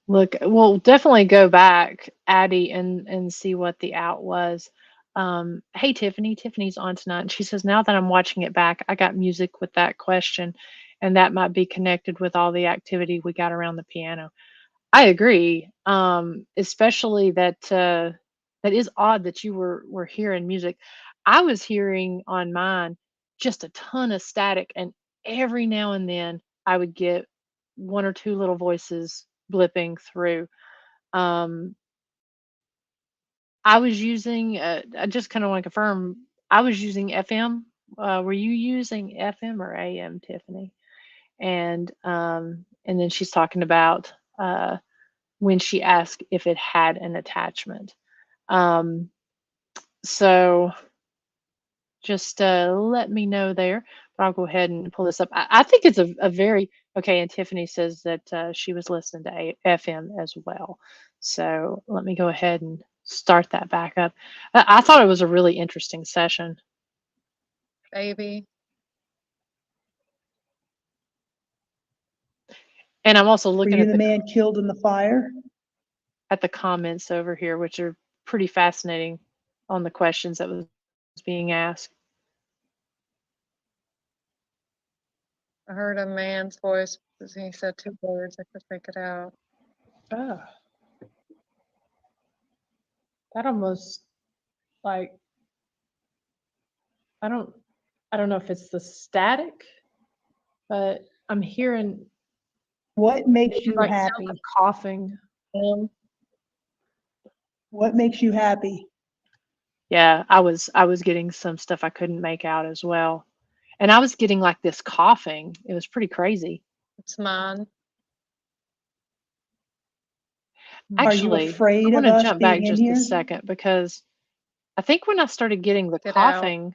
A: look. We'll definitely go back, Addie, and see what the out was. Hey, Tiffany. Tiffany's on tonight, and she says now that I'm watching it back, I got music with that question, and that might be connected with all the activity we got around the piano. I agree. Especially that is odd that you were hearing music. I was hearing on mine just a ton of static, and every now and then I would get one or two little voices blipping through. Um, I was using. I just kind of want to confirm. I was using FM. Were you using FM or AM, Tiffany? And then she's talking about when she asked if it had an attachment. Um, so just let me know there. But I'll go ahead and pull this up. I think it's a very okay. And Tiffany says that she was listening to FM as well. So let me go ahead and start that back up. I thought it was a really interesting session.
C: Baby.
A: And I'm also
E: Were
A: looking
E: you
A: at
E: the man killed in the fire?
A: the comments over here, which are pretty fascinating on the questions that was being asked.
C: I heard a man's voice. He said two words. I could make it out.
B: Oh. That almost like I don't know if it's the static, but I'm hearing
E: What makes you
B: like sounds
E: happy?
B: of coughing.
E: What makes you happy?
A: Yeah, I was getting some stuff I couldn't make out as well. And I was getting like this coughing. It was pretty crazy.
C: It's mine.
E: Are you
A: Actually, I
E: afraid
A: want
E: of
A: to
E: us
A: jump back
E: being in
A: just a
E: here?
A: second because I think when I started getting the
C: Get out.
A: coughing,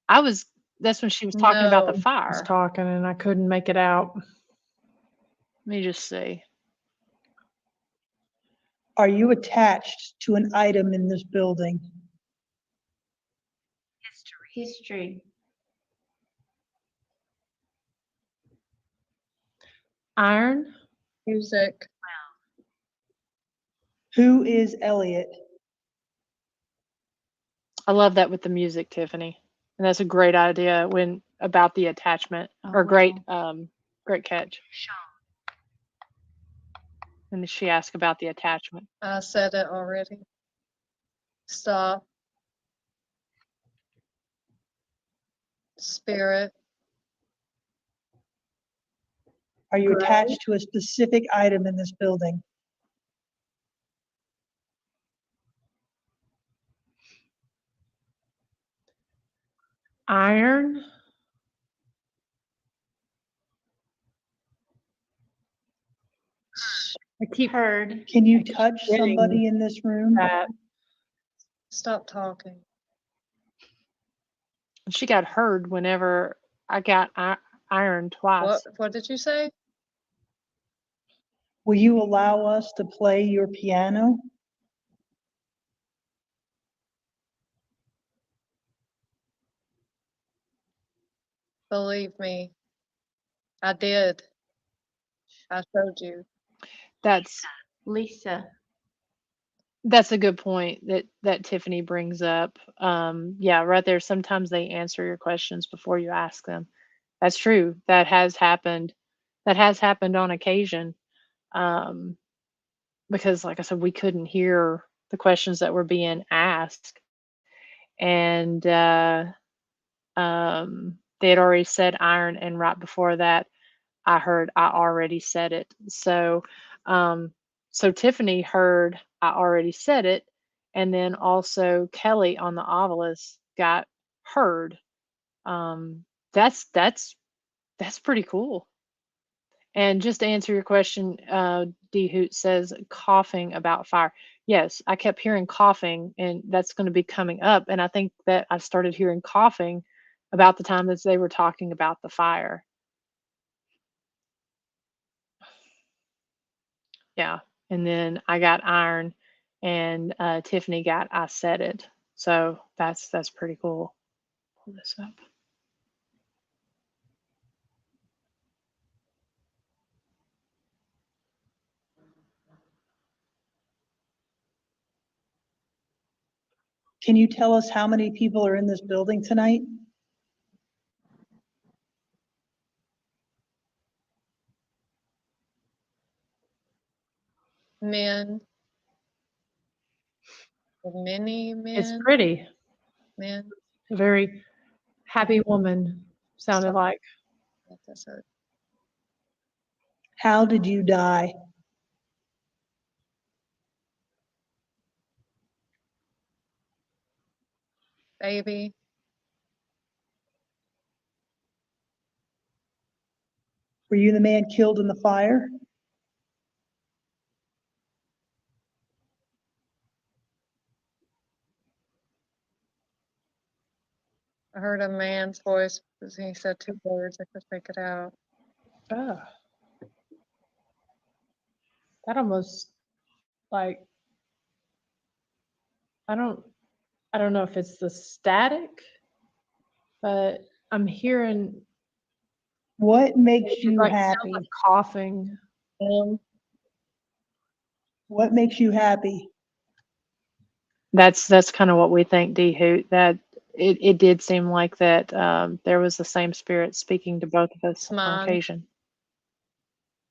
A: I was that's when she was talking about the
C: No.
B: I was
A: fire.
B: talking and I couldn't make it out.
A: Let me just see.
E: Are you attached to an item in this building?
D: History.
B: Iron.
C: Music.
E: Who is Elliot?
A: I love that with the music, Tiffany. And that's a great idea when about the attachment or great great catch. And she asked about the attachment.
C: I said it already. Stop. Spirit.
E: Are you
B: Gray.
E: attached to a specific item in this building?
B: Iron. I keep
D: Heard.
E: Can you touch
B: getting
E: somebody in this room?
B: that.
C: Stop talking.
A: She got heard whenever I got iron twice.
C: What did you say?
E: Will you allow us to play your piano?
C: Believe me. I did. I showed you.
A: That's
D: Lisa.
A: That's a good point that Tiffany brings up. Yeah, right there. Sometimes they answer your questions before you ask them. That's true. That has happened. That has happened on occasion. Um, because, like I said, we couldn't hear the questions that were being asked, and they had already said iron, and right before that, I heard I already said it. Um, so Tiffany heard I already said it, and then also Kelly on the Ovilus got heard. Um, that's pretty cool. And just to answer your question, D Hoot says coughing about fire. Yes, I kept hearing coughing, and that's going to be coming up. And I think that I started hearing coughing about the time that they were talking about the fire. Yeah. And then I got iron and Tiffany got I said it. So that's pretty cool. Pull this up.
E: Can you tell us how many people are in this building tonight?
C: Men. Many
B: It's
C: men.
B: pretty.
C: Men.
B: A very happy woman sounded like.
C: That's it.
E: How did you die?
C: Baby.
E: Were you the man killed in the fire?
C: I heard a man's voice because he said two words. I could make it out.
B: Oh. That almost like I don't know if it's the static, but I'm hearing
E: What makes you
B: like sounds
E: happy?
B: like coughing.
E: What makes you happy?
A: That's kind of what we think, D Hoot, that it did seem like that there was the same spirit speaking to both of us on
C: Mine.
A: occasion.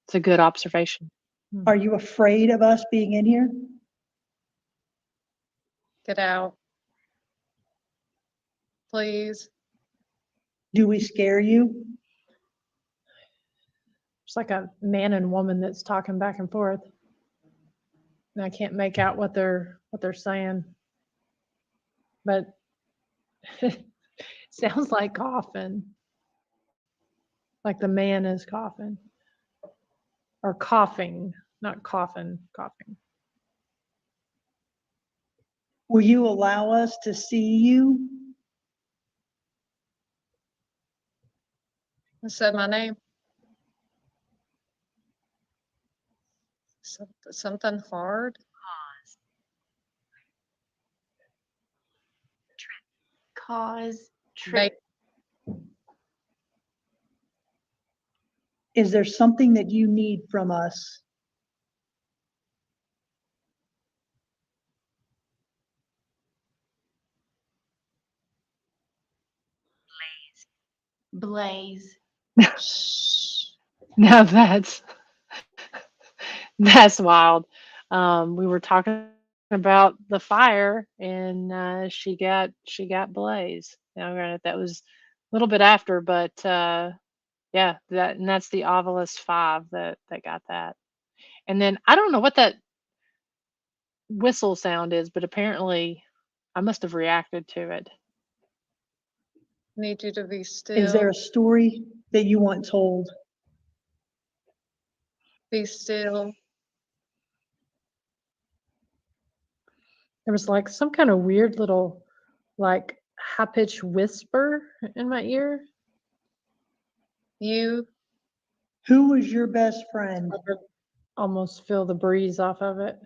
A: It's a good observation.
E: Are you afraid of us being in here?
C: Get out. Please.
E: Do we scare you?
B: It's like a man and woman that's talking back and forth. And I can't make out what they're saying. But it sounds like coughing. Like the man is coughing. Or coughing, not coughing, coughing.
E: Will you allow us to see you?
C: I said my name. Something hard.
D: Cause,
C: Make,
D: trip,
E: Is there something that you need from us?
D: blaze,
A: Now that's wild. We were talking about the fire, and she got Blaze. Now, granted, that was a little bit after, but yeah, that's the Ovilus 5 that got that. And then I don't know what that whistle sound is, but apparently I must have reacted to it.
C: need you to be
E: Is there
C: still.
E: a story that you want told?
C: Be still.
B: There was like some kind of weird little, like high pitched whisper in my ear.
C: You.
E: Who was your best friend?
B: I could almost feel the breeze off of it.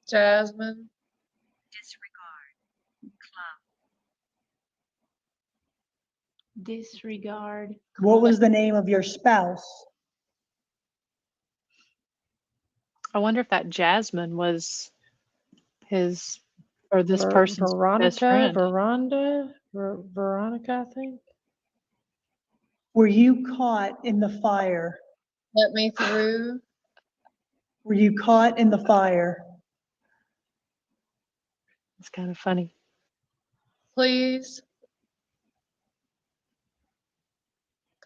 C: Jasmine.
D: disregard.
E: What was the name of your spouse?
A: I wonder if that Jasmine was his or this
B: Ver-
A: person's best friend.
B: Veronica, I think.
E: Were you caught in the fire?
C: Let me through.
E: Were you caught in the fire?
A: It's kind of funny.
C: Please.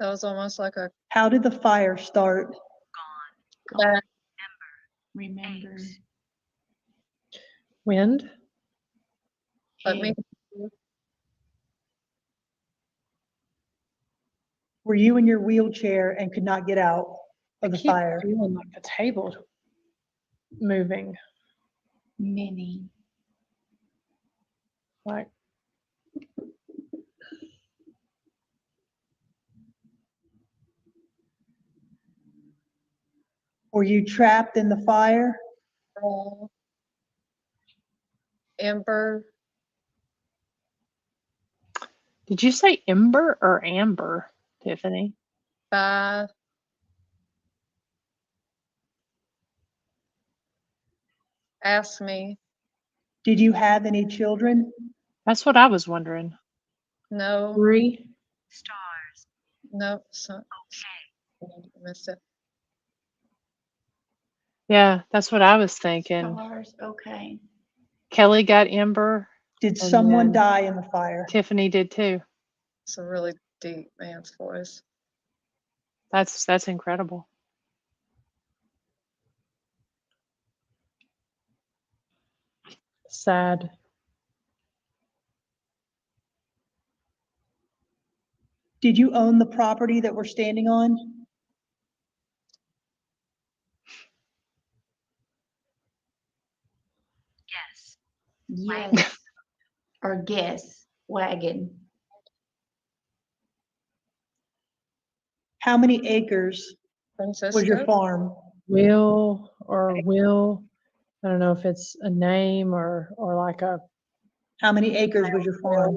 C: That was almost like a
E: How did the fire start?
C: back.
D: Remember.
B: Wind.
C: Let me.
E: Were you in your wheelchair and could not get out of the
B: I keep
E: fire?
B: feeling like the table moving.
D: Many.
B: Like
E: Were you trapped in the fire?
C: Ember.
A: Did you say Ember or Amber, Tiffany?
C: By. Ask me.
E: Did you have any children?
A: That's what I was wondering.
C: No.
B: 3.
C: No. So, okay. Missed it.
A: Yeah, that's what I was thinking.
D: Stars, okay.
A: Kelly got Ember.
E: Did
A: And
E: someone
A: then-
E: die in the fire?
A: Tiffany did too.
C: It's a really deep man's voice.
A: That's incredible.
B: Sad.
E: Did you own the property that we're standing on?
D: Yes. Or guess, wagon.
E: How many acres was your
C: Francisco.
E: farm?
B: Will. I don't know if it's a name or like a.
E: How many acres was your farm?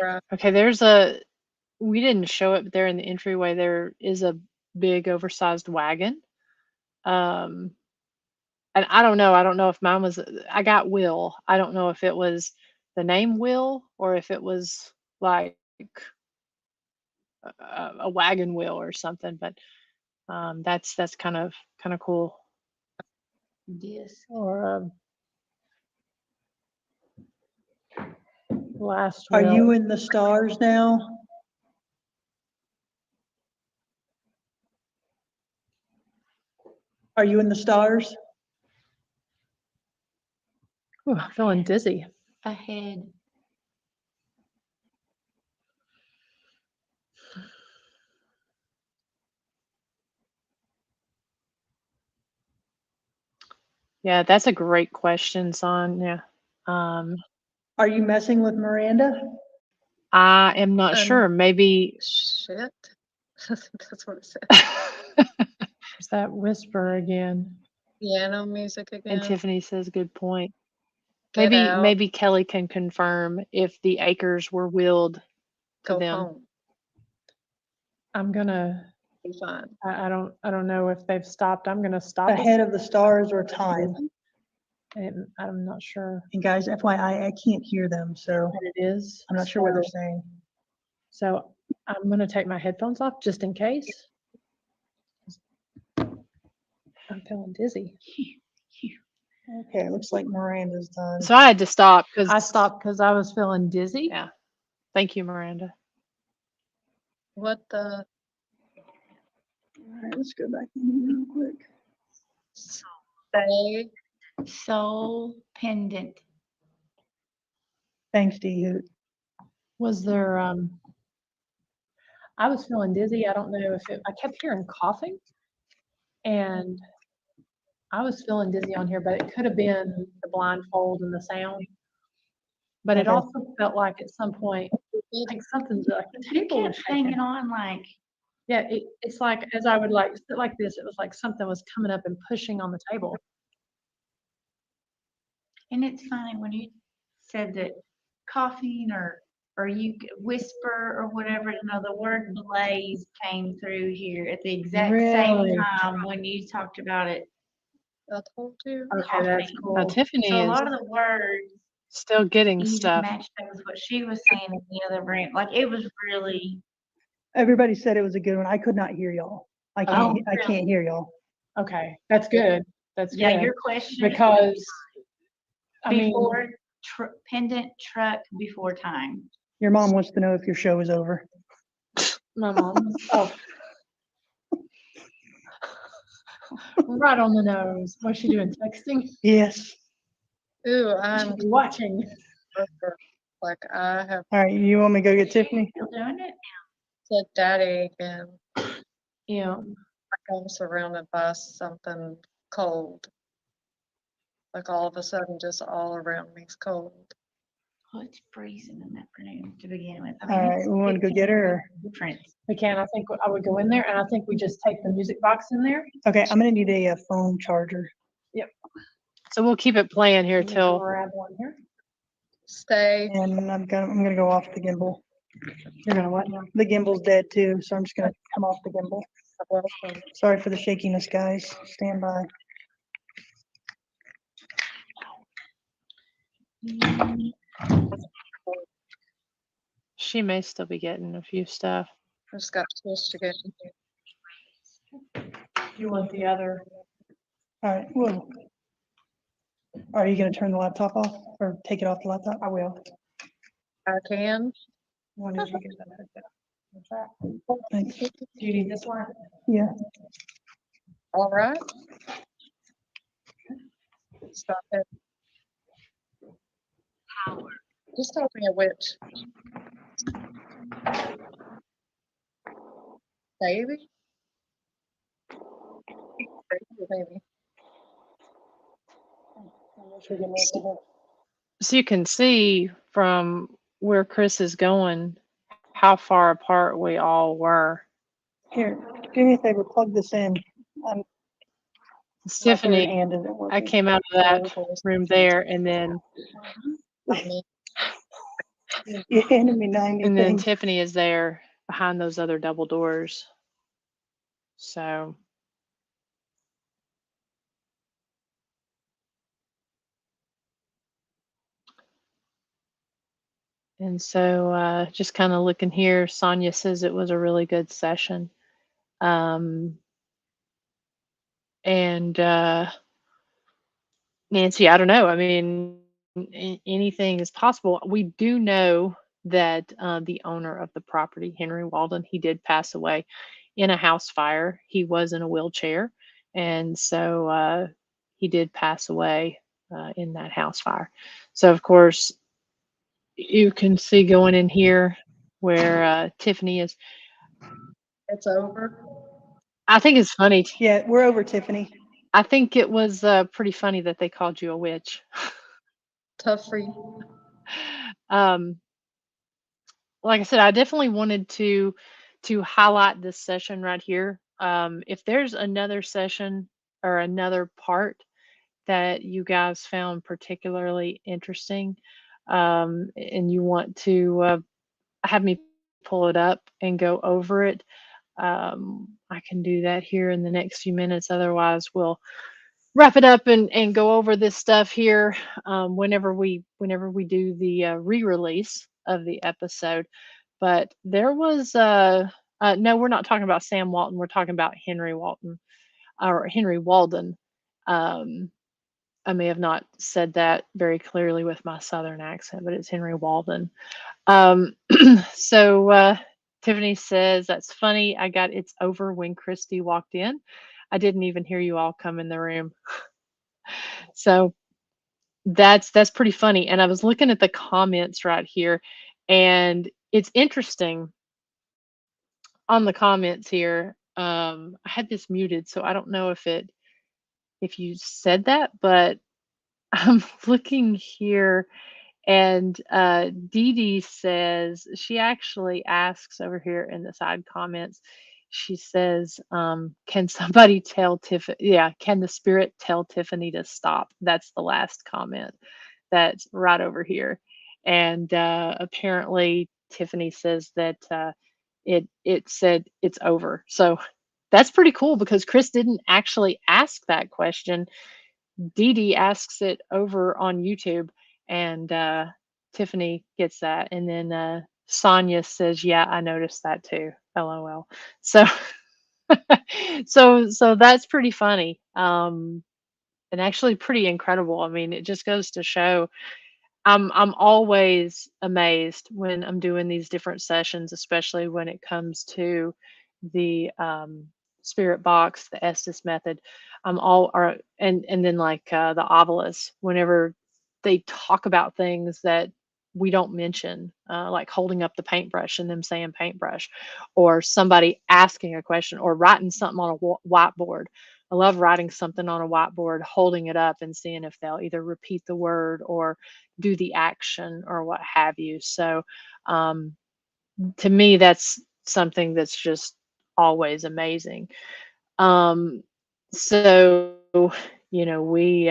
C: Alright.
A: Okay, we didn't show it, but there in the entryway there is a big oversized wagon. And I don't know if mine was, I got Will. I don't know if it was the name Will or if it was like a wagon wheel or something, but that's kind of cool.
D: Disc.
B: Or last
E: Are
B: will.
E: you in the stars now? Are you in the stars?
B: Ooh, I'm feeling dizzy.
D: Ahead.
A: Yeah, that's a great question, Sonia. Um,
E: Are you messing with Miranda?
A: I am not sure. Maybe.
C: Shit. That's what it said.
B: There's that whisper again.
C: Piano music
A: And
C: again.
A: Tiffany says, good point.
C: Get out.
A: Maybe Kelly can confirm if the acres were willed to
C: Go
A: them.
C: home.
B: I'm gonna,
C: Be fine.
B: I don't know if they've stopped. I'm gonna stop us.
E: Ahead of the stars or time?
B: And I'm not sure
E: And guys, FYI, I can't hear them, so
B: what it is.
E: I'm not sure what they're
B: So-
E: saying.
B: So I'm gonna take my headphones off just in case. I'm feeling dizzy.
E: Okay, it looks like Miranda's done.
A: So I had to stop because
B: I stopped because I was feeling dizzy.
A: Yeah. Thank you, Miranda.
C: What the?
E: All right, let's go back in here real quick.
C: Say,
D: Soul pendant.
E: Thanks, D Hoot.
B: Was there, I was feeling dizzy. I don't know if I kept hearing coughing. And I was feeling dizzy on here, but it could have been the blindfold and the sound. But it
E: Okay.
B: also felt like at some point, like something's like the
D: You
B: table was
D: kept
B: shaking.
D: hanging on like,
B: Yeah, it's like as I would like sit like this, it was like something was coming up and pushing on the table.
D: and it's funny when you said that coughing or you whisper or whatever, the word blaze came through here at the exact same
B: Really?
D: time when you talked about it.
C: I told you.
B: Okay, that's
D: Coughing.
B: cool.
A: Now, Tiffany
D: So a
A: is
D: lot of the words,
A: still getting
D: you just
A: stuff.
D: matched up with what she was saying in the other room. Like it was really,
E: Everybody said it was a good one. I could not hear y'all. I
B: Oh,
E: can't hear y'all.
B: Okay, that's good. That's
D: yeah,
B: good.
D: your question.
B: Because I mean,
D: Before pendant truck before time.
E: Your mom wants to know if your show is over.
B: my mom. Oh. Right on the nose. What's she doing? Texting?
E: Yes.
C: Ooh,
B: She
C: I'm
B: should be watching.
C: like I have
E: All right, you want me to go get Tiffany?
D: Still doing it?
C: said daddy again.
B: Yeah.
C: Like I'm surrounded by something cold. Like all of a sudden, just all around me is cold.
D: Oh, it's freezing in that room to begin with.
E: All right, we want to go get her? Or?
D: Different.
B: We can. I think I would go in there and I think we just take the music box in there.
E: Okay, I'm gonna need a phone charger.
A: So we'll keep it playing here
B: Let me
A: till.
B: grab one here.
C: Stay.
E: And I'm gonna go off the gimbal.
B: You're gonna what now?
E: The gimbal's dead too, so I'm just gonna come off the gimbal. Sorry for the shakiness, guys. Stand by.
A: She may still be getting a few stuff.
C: I just got switched again.
B: You want the other?
E: All right, whoa. Are you gonna turn the laptop off or take it off the laptop? I will.
C: I can.
B: When did you get that hooked up? What's that?
E: Thanks.
B: Do you need this one?
E: Yeah.
C: All right. Stop it. Just tell me a witch. Baby? Baby.
A: So you can see from where Chris is going how far apart we all were.
E: Here, do me a favor, plug this in. My
A: Tiffany,
E: third hand isn't
A: I
E: working.
A: came out of that room there and then
E: You handed me 90
A: and then
E: things.
A: Tiffany is there behind those other double doors. So and so just kind of looking here, Sonia says it was a really good session. And Nancy, I don't know. I mean, anything is possible. We do know that the owner of the property, Henry Walden, he did pass away in a house fire. He was in a wheelchair and so he did pass away in that house fire. So of course you can see going in here where Tiffany is.
C: It's over.
A: I think it's funny.
E: Yeah, we're over, Tiffany.
A: I think it was pretty funny that they called you a witch.
C: Tough for you.
A: um, like I said, I definitely wanted to highlight this session right here. If there's another session or another part that you guys found particularly interesting, and you want to have me pull it up and go over it, I can do that here in the next few minutes. Otherwise, we'll wrap it up and go over this stuff here whenever we do the re-release of the episode. But there was no, we're not talking about Sam Walton. We're talking about Henry Walton or Henry Walden. Um, I may have not said that very clearly with my southern accent, but it's Henry Walden. Um, so Tiffany says, that's funny. I got it's over when Christy walked in. I didn't even hear you all come in the room. So that's pretty funny. And I was looking at the comments right here, and it's interesting on the comments here. I had this muted, so I don't know if you said that, but I'm looking here. And Dee Dee says, she actually asks over here in the side comments, she says, can somebody tell Tiffany, yeah, can the spirit tell Tiffany to stop? That's the last comment that's right over here. And apparently Tiffany says that it said it's over. So that's pretty cool because Chris didn't actually ask that question. Dee Dee asks it over on YouTube, and Tiffany gets that. And then Sonia says, yeah, I noticed that too. LOL. So so that's pretty funny. And actually pretty incredible. I mean, it just goes to show I'm always amazed when I'm doing these different sessions, especially when it comes to the spirit box, the Estes method. I'm all or and then like the Ovilus, whenever they talk about things that we don't mention, like holding up the paintbrush and them saying paintbrush, or somebody asking a question, or writing something on a whiteboard. I love writing something on a whiteboard, holding it up and seeing if they'll either repeat the word or do the action or what have you. So um, to me, that's something that's just always amazing. Um, so we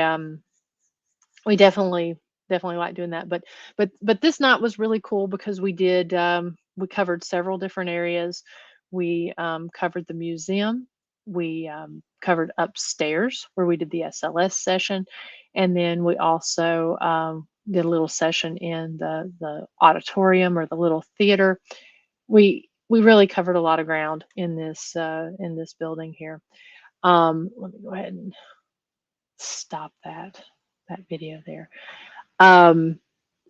A: definitely like doing that. But this night was really cool because we covered several different areas. We covered the museum. We covered upstairs where we did the SLS session, and then we also did a little session in the auditorium or the little theater. We really covered a lot of ground in this building here. Let me go ahead and stop that video there.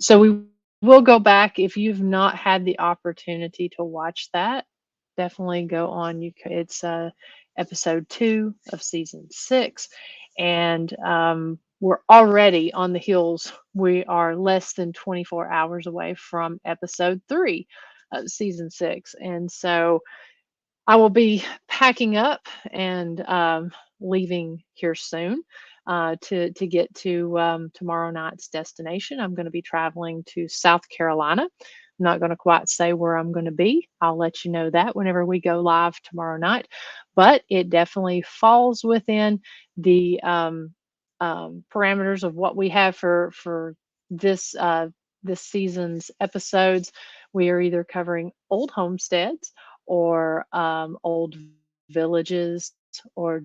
A: So we will go back. If you've not had the opportunity to watch that, definitely go on. It's episode 2 of season 6, and we're already on the heels. We are less than 24 hours away from episode 3 of season 6, and so I will be packing up and leaving here soon to get to tomorrow night's destination. I'm going to be traveling to South Carolina. I'm not going to quite say where I'm going to be. I'll let you know that whenever we go live tomorrow night. But it definitely falls within the parameters of what we have for this this season's episodes. We are either covering old homesteads or old villages or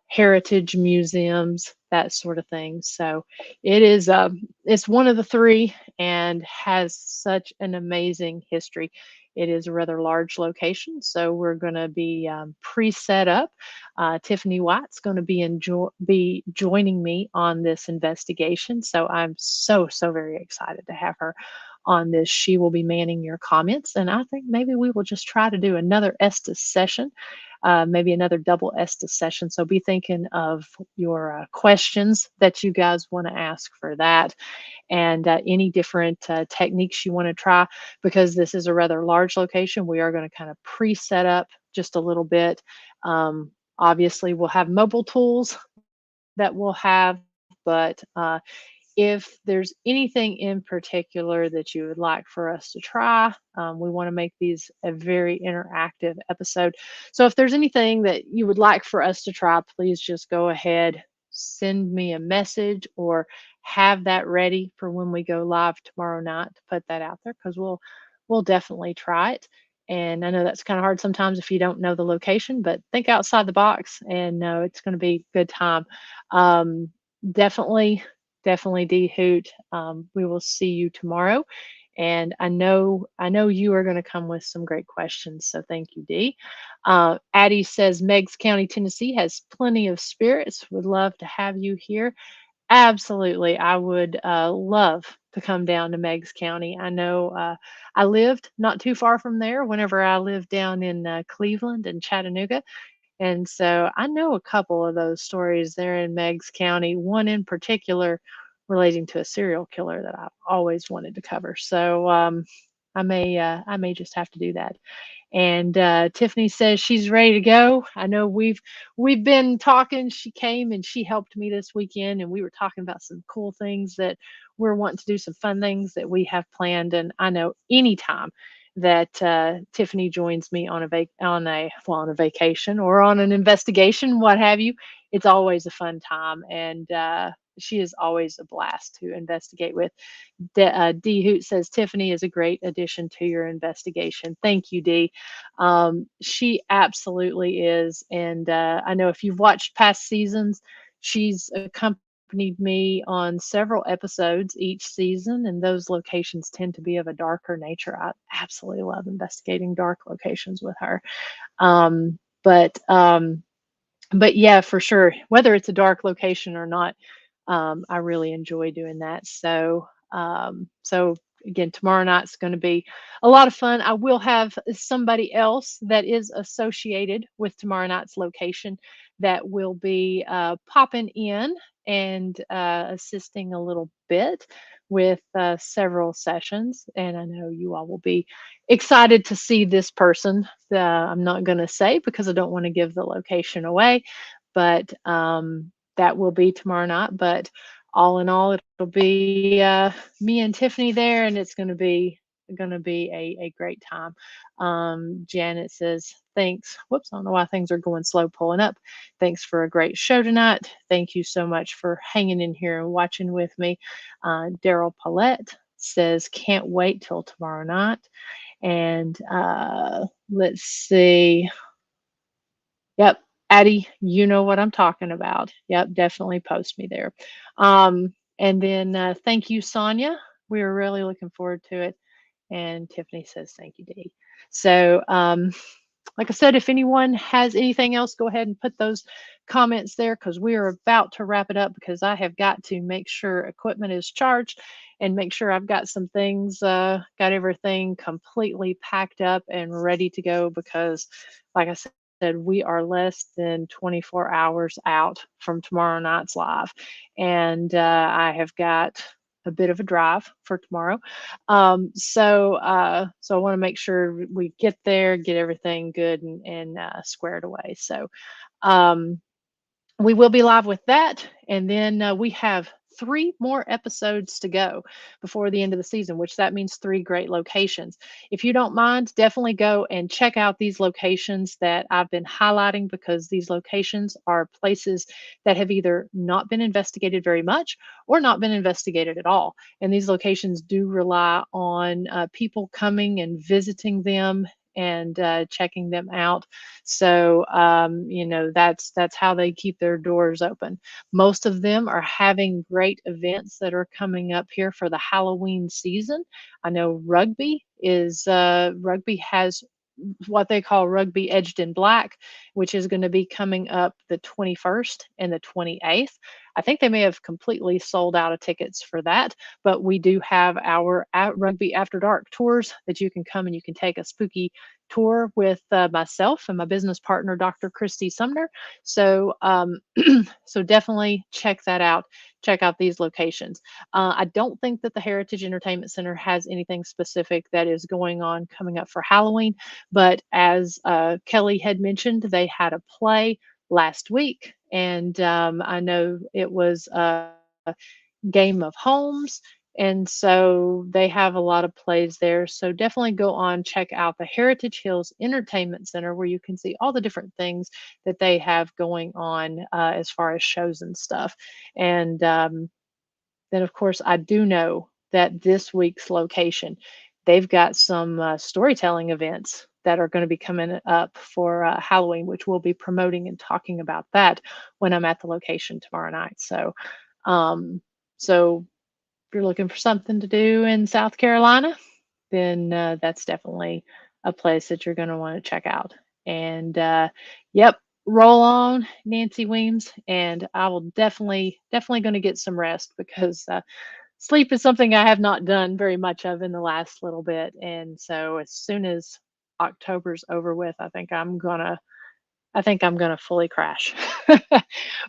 A: heritage museums, that sort of thing. So it is it's one of the three and has such an amazing history. It is a rather large location, so we're going to be pre-set up. Tiffany White's going to be joining me on this investigation, so I'm so very excited to have her on this. She will be manning your comments, and I think maybe we will just try to do another Estes session, maybe another double Estes session. So be thinking of your questions that you guys want to ask for that, and any different techniques you want to try. Because this is a rather large location, we are going to kind of pre-set up just a little bit. Obviously, we'll have mobile tools that we'll have, but if there's anything in particular that you would like for us to try, we want to make these a very interactive episode. So if there's anything that you would like for us to try, please just go ahead, send me a message, or have that ready for when we go live tomorrow night to put that out there, because we'll definitely try it. And I know that's kind of hard sometimes if you don't know the location, but think outside the box and know it's going to be a good time. Definitely D Hoot. We will see you tomorrow. And I know you are going to come with some great questions. So thank you, D. Addie says Meigs County, Tennessee has plenty of spirits. Would love to have you here. Absolutely. I would love to come down to Meigs County. I know I lived not too far from there whenever I lived down in Cleveland and Chattanooga. And so I know a couple of those stories there in Meigs County, one in particular relating to a serial killer that I've always wanted to cover. So I may just have to do that. And Tiffany says she's ready to go. I know we've been talking. She came and she helped me this weekend, and we were talking about some cool things that we're wanting to do, some fun things that we have planned. And I know anytime that Tiffany joins me on a vacation or on an investigation, what have you, it's always a fun time. And she is always a blast to investigate with. D Hoot says Tiffany is a great addition to your investigation. Thank you, D. She absolutely is. And I know if you've watched past seasons, she's accompanied me on several episodes each season, and those locations tend to be of a darker nature. I absolutely love investigating dark locations with her. But yeah, for sure, whether it's a dark location or not, I really enjoy doing that. So again, tomorrow night's going to be a lot of fun. I will have somebody else that is associated with tomorrow night's location that will be popping in and assisting a little bit with several sessions. And I know you all will be excited to see this person. I'm not going to say because I don't want to give the location away, but that will be tomorrow night. But all in all, it'll be me and Tiffany there, and it's going to be a great time. Janet says, thanks. Whoops, I don't know why things are going slow pulling up. Thanks for a great show tonight. Thank you so much for hanging in here and watching with me. Daryl Paulette says, can't wait till tomorrow night. And let's see. Yep. Addie, you know what I'm talking about. Yep, definitely post me there. And then thank you, Sonia. We are really looking forward to it. And Tiffany says, thank you, Dee. So like I said, if anyone has anything else, go ahead and put those comments there, because we are about to wrap it up, because I have got to make sure equipment is charged and make sure I've got some things, got everything completely packed up and ready to go, because like I said, we are less than 24 hours out from tomorrow night's live. And I have got a bit of a drive for tomorrow. So I want to make sure we get there, get everything good and squared away. So we will be live with that. And then we have 3 more episodes to go before the end of the season, which that means 3 great locations. If you don't mind, definitely go and check out these locations that I've been highlighting, because these locations are places that have either not been investigated very much or not been investigated at all. And these locations do rely on people coming and visiting them and checking them out. So that's how they keep their doors open. Most of them are having great events that are coming up here for the Halloween season. I know Rugby has what they call Rugby Edged in Black, which is going to be coming up the 21st and the 28th. I think they may have completely sold out of tickets for that, but we do have our Rugby After Dark tours that you can come and you can take a spooky tour with myself and my business partner, Dr. Christy Sumner. So, so definitely check that out. Check out these locations. I don't think that the Heritage Entertainment Center has anything specific that is going on coming up for Halloween, but as Kelly had mentioned, they had a play last week, and I know it was a Game of Homes, and so they have a lot of plays there. So definitely go on, check out the Heritage Hills Entertainment Center, where you can see all the different things that they have going on as far as shows and stuff. And then, of course, I do know that this week's location, they've got some storytelling events that are going to be coming up for Halloween, which we'll be promoting and talking about that when I'm at the location tomorrow night. So, so if you're looking for something to do in South Carolina, then that's definitely a place that you're going to want to check out. And yep, roll on, Nancy Weems, and I will definitely going to get some rest because sleep is something I have not done very much of in the last little bit. And so as soon as October's over with, I think I'm going to fully crash.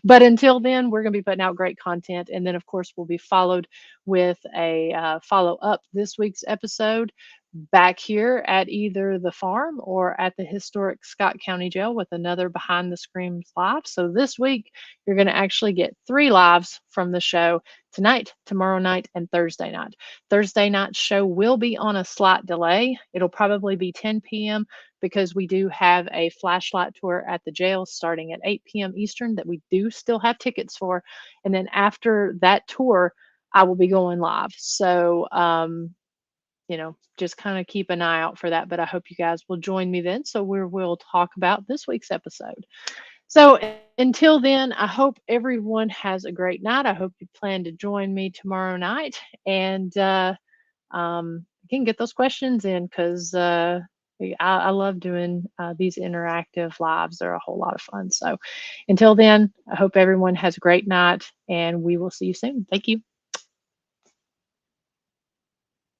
A: But until then, we're going to be putting out great content. And then, of course, we'll be followed with a follow up this week's episode back here at either the farm or at the historic Scott County Jail with another Behind the Screams live. So this week, you're going to actually get 3 lives from the show tonight, tomorrow night, and Thursday night. Thursday night show will be on a slight delay. It'll probably be 10 p.m. because we do have a flashlight tour at the jail starting at 8 p.m. Eastern that we do still have tickets for. And then after that tour, I will be going live. So, just kind of keep an eye out for that. But I hope you guys will join me then. So we'll talk about this week's episode. So until then, I hope everyone has a great night. I hope you plan to join me tomorrow night and you can get those questions in because I love doing these interactive lives. They're a whole lot of fun. So until then, I hope everyone has a great night and we will see you soon. Thank you.